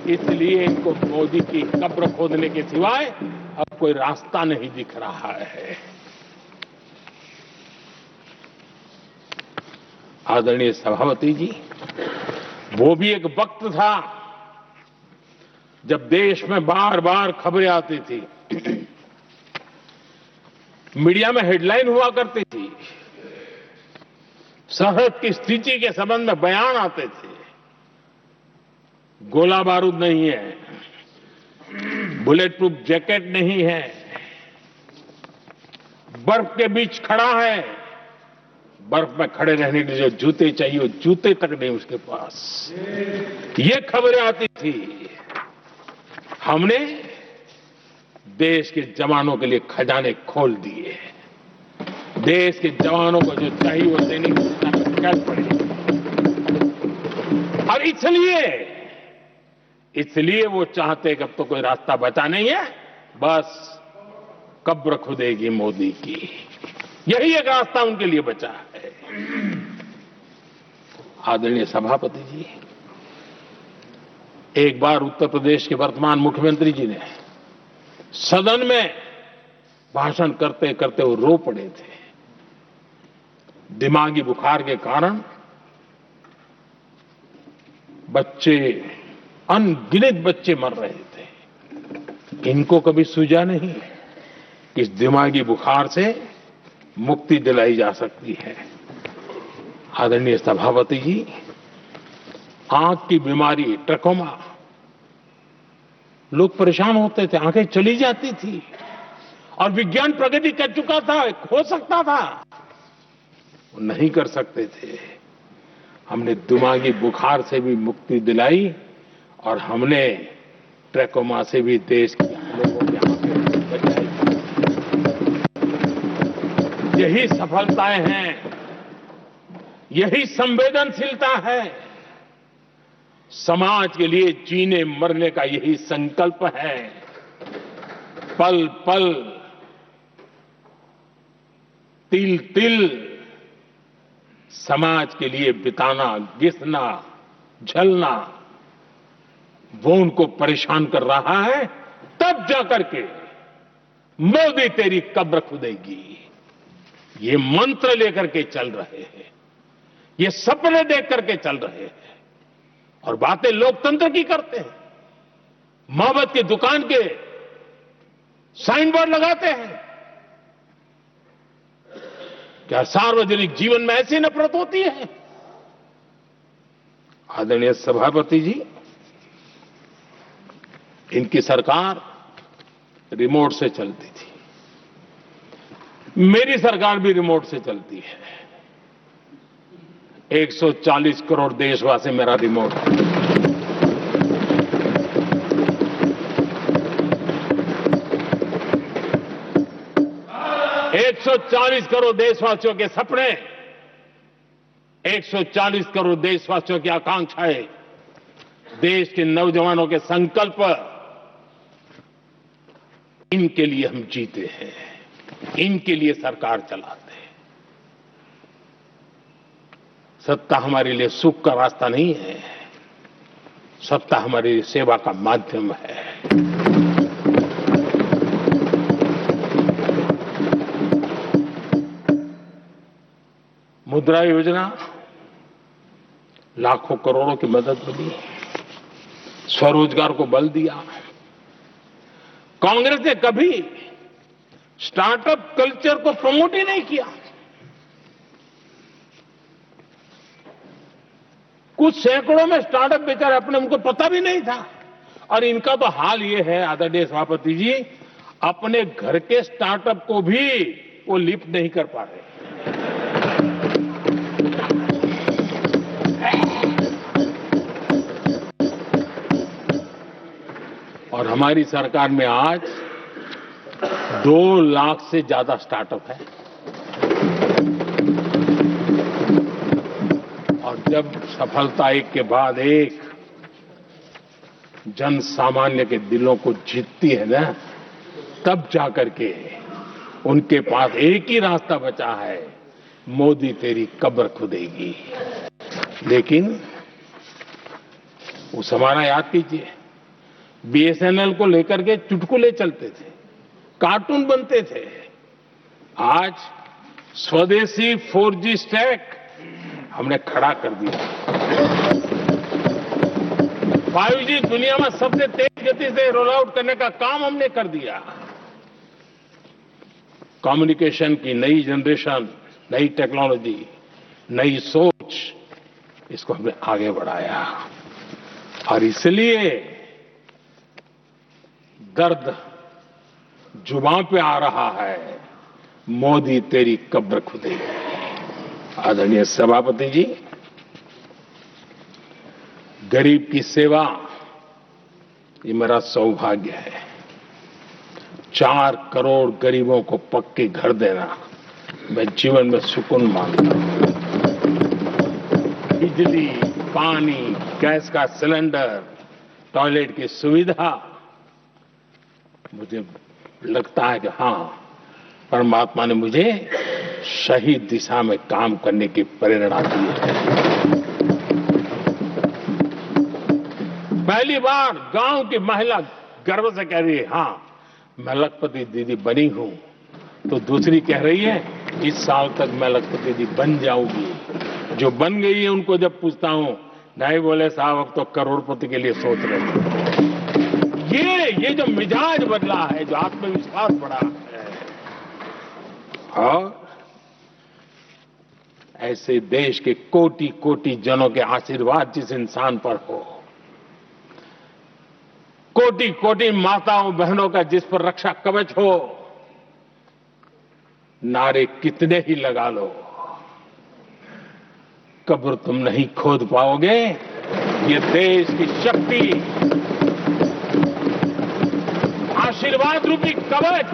इसलिए इनको मोदी की कब्र खोदने के सिवाय अब कोई रास्ता नहीं दिख रहा है। आदरणीय सभापति जी, वो भी एक वक्त था जब देश में बार बार खबरें आती थी, मीडिया में हेडलाइन हुआ करती थी, सरहद की स्थिति के संबंध में बयान आते थे। गोला बारूद नहीं है, बुलेट प्रूफ जैकेट नहीं है, बर्फ के बीच खड़ा है, बर्फ में खड़े रहने के लिए जो जूते चाहिए वो जूते तक नहीं उसके पास, ये खबरें आती थी। हमने देश के जवानों के लिए खजाने खोल दिए, देश के जवानों को जो चाहिए वो देने की चल पड़े। और इसलिए वो चाहते कि अब तो कोई रास्ता बचा नहीं है, बस कब्र खुदेगी मोदी की, यही एक रास्ता उनके लिए बचा है। आदरणीय सभापति जी, एक बार उत्तर प्रदेश के वर्तमान मुख्यमंत्री जी ने सदन में भाषण करते करते वो रो पड़े थे। दिमागी बुखार के कारण बच्चे, अनगिनत बच्चे मर रहे थे। इनको कभी सूझा नहीं कि इस दिमागी बुखार से मुक्ति दिलाई जा सकती है। आदरणीय सभापति जी, आंख की बीमारी ट्रकोमा, लोग परेशान होते थे, आंखें चली जाती थी और विज्ञान प्रगति कर चुका था, हो सकता था, वो नहीं कर सकते थे। हमने दिमागी बुखार से भी मुक्ति दिलाई और हमने ट्रकोमा से भी देश के लोगों की आंखें बचाई। यही सफलताएं हैं, यही संवेदनशीलता है, समाज के लिए जीने मरने का यही संकल्प है। पल पल, तिल तिल समाज के लिए बिताना, घिसना, झलना, वो उनको परेशान कर रहा है। तब जाकर के मोदी तेरी कब्र खुदेगी, ये मंत्र लेकर के चल रहे हैं, ये सपने देख करके चल रहे हैं और बातें लोकतंत्र की करते हैं। मोहब्बत की दुकान के साइन बोर्ड लगाते हैं। क्या सार्वजनिक जीवन में ऐसी नफरत होती है? आदरणीय सभापति जी, इनकी सरकार रिमोट से चलती थी, मेरी सरकार भी रिमोट से चलती है। 140 करोड़ देशवासी मेरा रिमोट है। 140 करोड़ देशवासियों के सपने, 140 करोड़ देशवासियों की आकांक्षाएं, देश के नौजवानों के संकल्प, इनके लिए हम जीते हैं, इनके लिए सरकार चलाते हैं। सत्ता हमारे लिए सुख का रास्ता नहीं है, सत्ता हमारी लिए सेवा का माध्यम है। मुद्रा योजना, लाखों करोड़ों की मदद मिली, स्वरोजगार को बल दिया। कांग्रेस ने कभी स्टार्टअप कल्चर को प्रमोट ही नहीं किया। कुछ सैकड़ों में स्टार्टअप बेचारे अपने, उनको पता भी नहीं था। और इनका तो हाल ये है आदरणीय सभापति जी, अपने घर के स्टार्टअप को भी वो लिफ्ट नहीं कर पा रहे। और हमारी सरकार में आज 2 लाख से ज्यादा स्टार्टअप है। और जब सफलता एक के बाद एक जन सामान्य के दिलों को जीतती है ना, तब जाकर के उनके पास एक ही रास्ता बचा है, मोदी तेरी कब्र खुदेगी। लेकिन उस हमारा याद कीजिए, बीएसएनएल को लेकर के चुटकुले चलते थे, कार्टून बनते थे। आज स्वदेशी 4G स्टैक हमने खड़ा कर दिया। 5G दुनिया में सबसे तेज गति से रोल आउट करने का काम हमने कर दिया। कम्युनिकेशन की नई जनरेशन, नई टेक्नोलॉजी, नई सोच, इसको हमने आगे बढ़ाया। और इसलिए दर्द जुबान पे आ रहा है, मोदी तेरी कब्र खुदेगी। आदरणीय सभापति जी, गरीब की सेवा ये मेरा सौभाग्य है। 4 करोड़ गरीबों को पक्के घर देना मैं जीवन में सुकून मानता हूं। बिजली, पानी, गैस का सिलेंडर, टॉयलेट की सुविधा, मुझे लगता है कि हां, परमात्मा ने मुझे सही दिशा में काम करने की प्रेरणा दी है। पहली बार गांव की महिला गर्व से कह रही है, हां मैं लखपति दीदी बनी हूं, तो दूसरी कह रही है इस साल तक मैं लखपति दीदी बन जाऊंगी। जो बन गई है उनको जब पूछता हूं, नहीं बोले साहब अब तो करोड़पति के लिए सोच रहे हैं। ये जो मिजाज बदला है, जो आत्मविश्वास बढ़ा है, और ऐसे देश के कोटि कोटि जनों के आशीर्वाद जिस इंसान पर हो, कोटि कोटि माताओं बहनों का जिस पर रक्षा कवच हो, नारे कितने ही लगा लो, कब्र तुम नहीं खोद पाओगे। ये देश की शक्ति, आशीर्वाद रूपी कवच,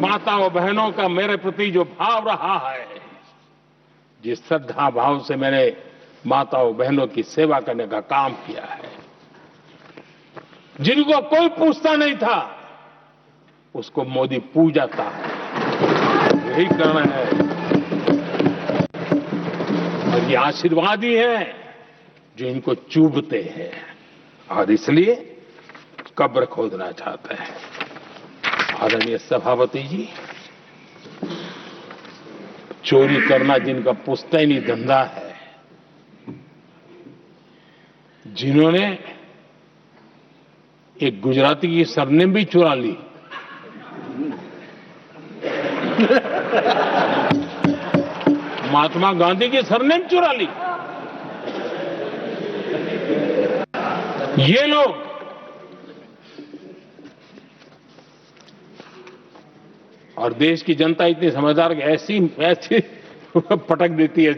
माताओं बहनों का मेरे प्रति जो भाव रहा है, जिस श्रद्धा भाव से मैंने माताओं बहनों की सेवा करने का काम किया है, जिनको कोई पूछता नहीं था उसको मोदी पूजाता है। यही करना है, और ये आशीर्वाद ही है जो इनको चूभते हैं, और इसलिए कब्र खोदना चाहते हैं। आदरणीय सभापति जी, चोरी करना जिनका पुश्तैनी धंधा है, जिन्होंने एक गुजराती की सरनेम भी चुरा ली, महात्मा गांधी की सरनेम चुरा ली, ये लोग और देश की जनता इतनी समझदार कि ऐसी पटक देती है,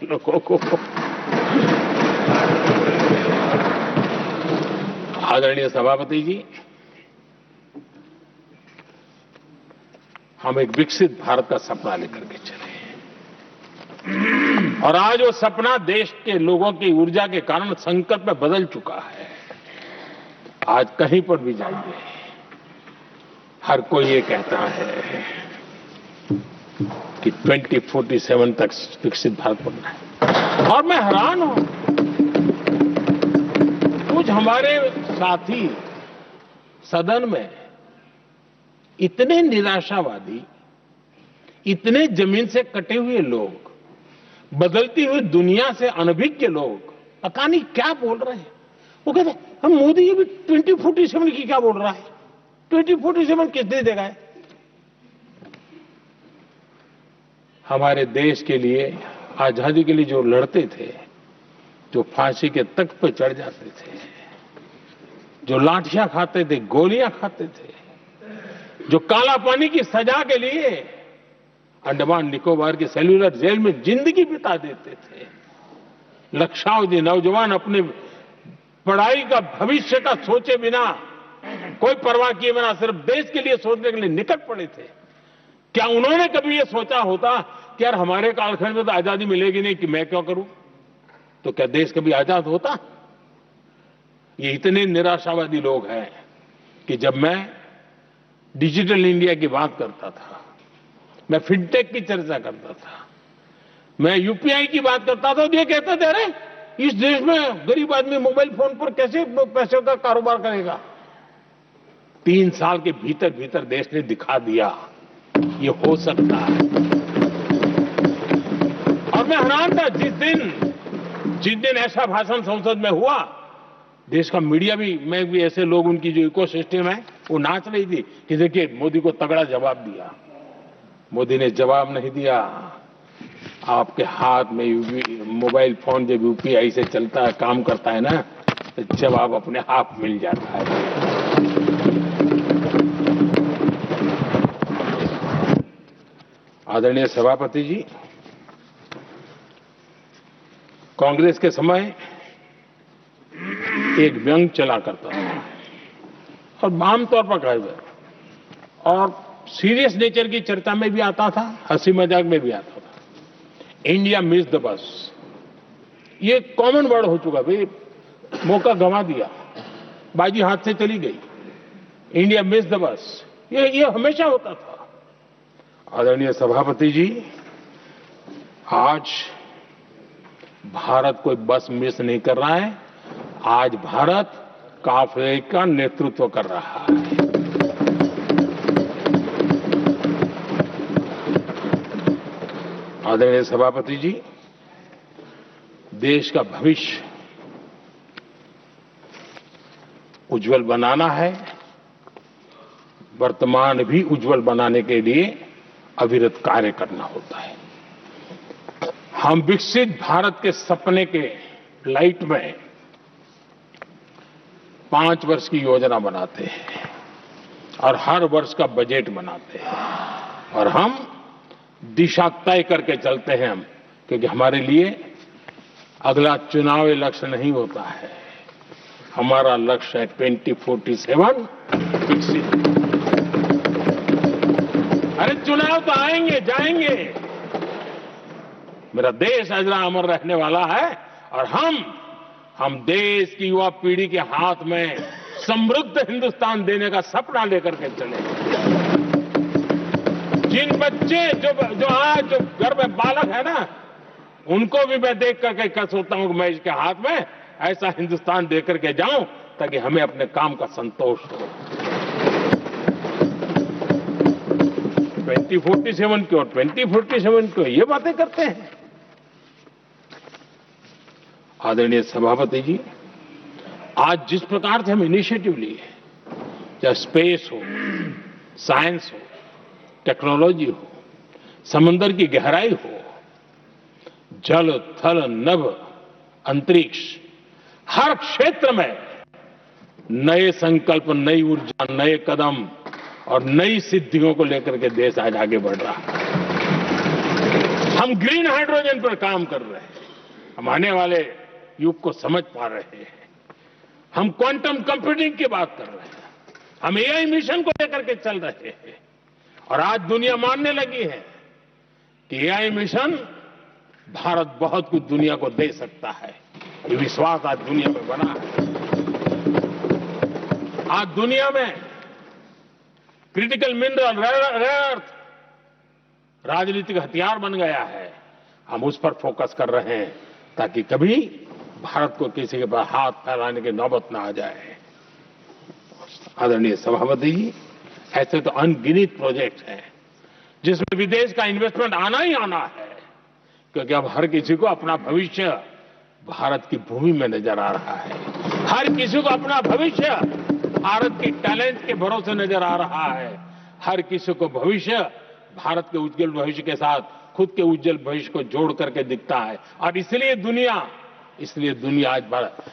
लोगों को। आदरणीय सभापति जी, हम एक विकसित भारत का सपना लेकर के चले, और आज वो सपना देश के लोगों की ऊर्जा के कारण संकल्प में बदल चुका है। आज कहीं पर भी जाइए, हर कोई ये कहता है कि 2047 तक विकसित भारत बनना है, और मैं हैरान हूं, कुछ हमारे साथी सदन में इतने निराशावादी, इतने जमीन से कटे हुए लोग, बदलती हुई दुनिया से अनभिज्ञ लोग पता नहीं क्या बोल रहे हैं। वो कहते हैं हम मोदी ये भी 2047 की क्या बोल रहा है, 2047 किसने देगा है? हमारे देश के लिए, आजादी के लिए जो लड़ते थे, जो फांसी के तख्त पर चढ़ जाते थे, जो लाठियां खाते थे, गोलियां खाते थे, जो काला पानी की सजा के लिए अंडमान निकोबार के सेल्युलर जेल में जिंदगी बिता देते थे, लक्षावधि नौजवान अपने पढ़ाई का भविष्य का सोचे बिना, कोई परवाह किए बिना सिर्फ देश के लिए सोचने के लिए निकल पड़े थे। क्या उन्होंने कभी ये सोचा होता कि यार हमारे कालखंड में तो आजादी मिलेगी नहीं, कि मैं क्यों करूं? तो क्या देश कभी आजाद होता? ये इतने निराशावादी लोग हैं कि जब मैं डिजिटल इंडिया की बात करता था, मैं फिनटेक की चर्चा करता था, मैं यूपीआई की बात करता था, तो ये कहते थे अरे इस देश में गरीब आदमी मोबाइल फोन पर कैसे पैसों का कारोबार करेगा? 3 साल के भीतर भीतर देश ने दिखा दिया ये हो सकता है। और मैं हैरान था जिस दिन ऐसा भाषण संसद में हुआ, देश का मीडिया भी, मैं भी, ऐसे लोग, उनकी जो इकोसिस्टम है वो नाच रही थी कि देखिए मोदी को तगड़ा जवाब दिया। मोदी ने जवाब नहीं दिया। आपके हाथ में मोबाइल फोन जब यूपीआई से चलता है, काम करता है ना, तो जवाब अपने आप मिल जाता है। आदरणीय सभापति जी, कांग्रेस के समय एक व्यंग चला करता था और आमतौर पर कहा जाए और सीरियस नेचर की चर्चा में भी आता था, हंसी मजाक में भी आता था। इंडिया मिस द बस, ये कॉमन वर्ड हो चुका भाई, मौका गंवा दिया, बाजी हाथ से चली गई। इंडिया मिस द बस, ये हमेशा होता था। आदरणीय सभापति जी, आज भारत कोई बस मिस नहीं कर रहा है, आज भारत काफिले का नेतृत्व कर रहा है। आदरणीय सभापति जी, देश का भविष्य उज्जवल बनाना है, वर्तमान भी उज्जवल बनाने के लिए अविरत कार्य करना होता है। हम विकसित भारत के सपने के लाइट में 5 वर्ष की योजना बनाते हैं और हर वर्ष का बजट बनाते हैं और हम दिशा तय करके चलते हैं हम, क्योंकि हमारे लिए अगला चुनावी लक्ष्य नहीं होता है, हमारा लक्ष्य है 2047 विकसित। अरे चुनाव तो आएंगे जाएंगे, मेरा देश अजरा अमर रहने वाला है और हम देश की युवा पीढ़ी के हाथ में समृद्ध हिंदुस्तान देने का सपना लेकर के चले। जिन बच्चे जो आज जो घर में बालक है ना, उनको भी मैं देख करके कह सोचता हूं कि मैं इसके हाथ में ऐसा हिंदुस्तान दे करके जाऊं ताकि हमें अपने काम का संतोष हो। 2047 क्यों, 2047 क्यों, ये बातें करते हैं। आदरणीय सभापति जी, आज जिस प्रकार से हम इनिशिएटिव लिए, चाहे स्पेस हो, साइंस हो, टेक्नोलॉजी हो, समंदर की गहराई हो, जल थल नभ अंतरिक्ष, हर क्षेत्र में नए संकल्प, नई ऊर्जा, नए कदम और नई सिद्धियों को लेकर के देश आज आगे बढ़ रहा है। हम ग्रीन हाइड्रोजन पर काम कर रहे हैं, हम आने वाले युग को समझ पा रहे हैं। हम क्वांटम कंप्यूटिंग की बात कर रहे हैं, हम एआई मिशन को लेकर के चल रहे हैं और आज दुनिया मानने लगी है कि एआई मिशन भारत बहुत कुछ दुनिया को दे सकता है। ये विश्वास आज दुनिया में बना है। आज दुनिया में क्रिटिकल मिनरल, रेयर अर्थ राजनीतिक हथियार बन गया है। हम उस पर फोकस कर रहे हैं ताकि कभी भारत को किसी के पास हाथ फैलाने की नौबत ना आ जाए। आदरणीय सभापति जी, ऐसे तो अनगिनत प्रोजेक्ट हैं जिसमें विदेश का इन्वेस्टमेंट आना ही आना है, क्योंकि अब हर किसी को अपना भविष्य भारत की भूमि में नजर आ रहा है। हर किसी को अपना भविष्य भारत के टैलेंट के भरोसे नजर आ रहा है। हर किसी को भविष्य भारत के उज्जवल भविष्य के साथ खुद के उज्जवल भविष्य को जोड़ करके दिखता है। और इसलिए दुनिया आज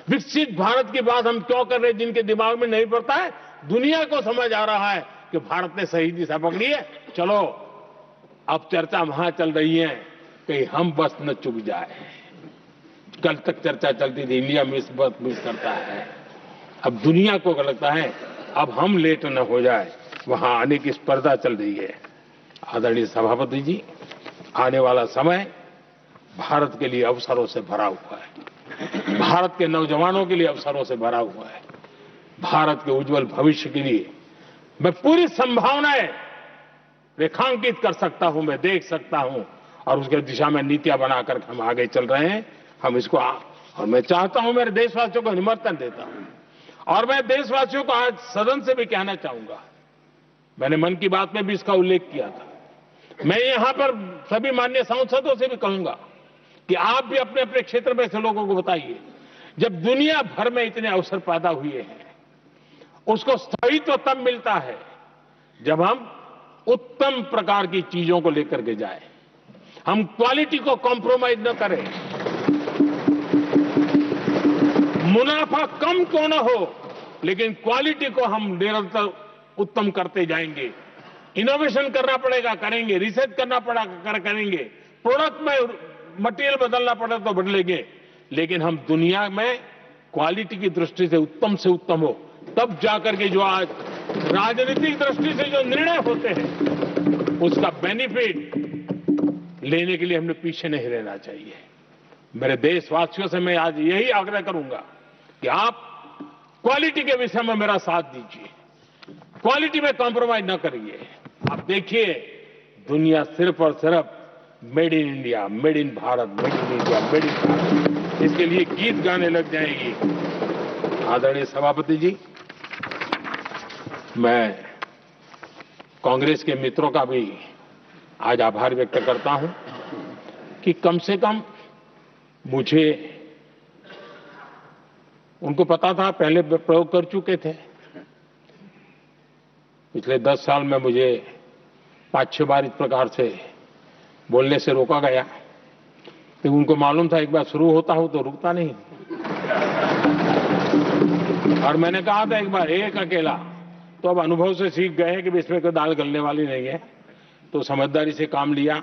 विकसित भारत की बात हम क्यों कर रहे हैं, जिनके दिमाग में नहीं पड़ता है, दुनिया को समझ आ रहा है कि भारत ने सही दिशा पकड़ी है। चलो अब चर्चा वहां चल रही है कहीं हम बस न चुक जाए। कल तक चर्चा चलती थी इंडिया मिस करता है, अब दुनिया को लगता है अब हम लेट न हो जाए, वहां आने की स्पर्धा चल रही है। आदरणीय सभापति जी, आने वाला समय भारत के लिए अवसरों से भरा हुआ है, भारत के नौजवानों के लिए अवसरों से भरा हुआ है। भारत के उज्जवल भविष्य के लिए मैं पूरी संभावनाएं रेखांकित कर सकता हूं, मैं देख सकता हूं और उसके दिशा में नीतियां बनाकर हम आगे चल रहे हैं। हम इसको और मैं चाहता हूं, मेरे देशवासियों को निमंत्रण देता हूं, और मैं देशवासियों को आज सदन से भी कहना चाहूंगा, मैंने मन की बात में भी इसका उल्लेख किया था, मैं यहां पर सभी माननीय सांसदों से भी कहूंगा कि आप भी अपने अपने क्षेत्र में ऐसे लोगों को बताइए, जब दुनिया भर में इतने अवसर पैदा हुए हैं, उसको स्थायित्व तब मिलता है जब हम उत्तम प्रकार की चीजों को लेकर के जाए, हम क्वालिटी को कॉम्प्रोमाइज न करें। मुनाफा कम क्यों न हो, लेकिन क्वालिटी को हम निरंतर उत्तम करते जाएंगे। इनोवेशन करना पड़ेगा, करेंगे, रिसर्च करना पड़ेगा, करेंगे, प्रोडक्ट में मटेरियल बदलना पड़े तो बदलेंगे, लेकिन हम दुनिया में क्वालिटी की दृष्टि से उत्तम हो, तब जाकर के जो आज राजनीतिक दृष्टि से जो निर्णय होते हैं उसका बेनिफिट लेने के लिए हमने पीछे नहीं रहना चाहिए। मेरे देशवासियों से मैं आज यही आग्रह करूंगा कि आप क्वालिटी के विषय में मेरा साथ दीजिए, क्वालिटी में कॉम्प्रोमाइज न करिए। आप देखिए, दुनिया सिर्फ और सिर्फ made in India, made in Bharat, made in India, made in Bharat, इसके लिए गीत गाने लग जाएगी। आदरणीय सभापति जी, मैं कांग्रेस के मित्रों का भी आज आभार व्यक्त करता हूं कि कम से कम मुझे, उनको पता था, पहले प्रयोग कर चुके थे, पिछले 10 साल में मुझे 5-6 बार इस प्रकार से बोलने से रोका गया, तो उनको मालूम था एक बार शुरू होता हूं तो रुकता नहीं। और मैंने कहा था एक बार, एक अकेला, तो अब अनुभव से सीख गए हैं कि इसमें कोई दाल गलने वाली नहीं है, तो समझदारी से काम लिया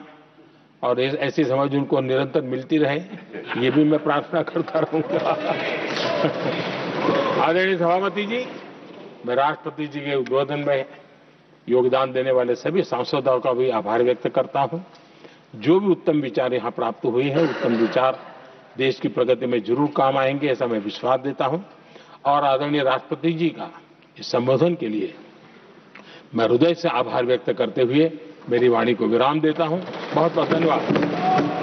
और ऐसी समझ उनको निरंतर मिलती रहे, ये भी मैं प्रार्थना करता रहूंगा। आदरणीय सभापति जी, मैं राष्ट्रपति जी के उद्बोधन में योगदान देने वाले सभी सांसदों का भी आभार व्यक्त करता हूं। जो भी उत्तम विचार यहां प्राप्त हुए हैं, उत्तम विचार देश की प्रगति में जरूर काम आएंगे, ऐसा मैं विश्वास देता हूं। और आदरणीय राष्ट्रपति जी का इस संबोधन के लिए मैं हृदय से आभार व्यक्त करते हुए मेरी वाणी को विराम देता हूं। बहुत बहुत धन्यवाद।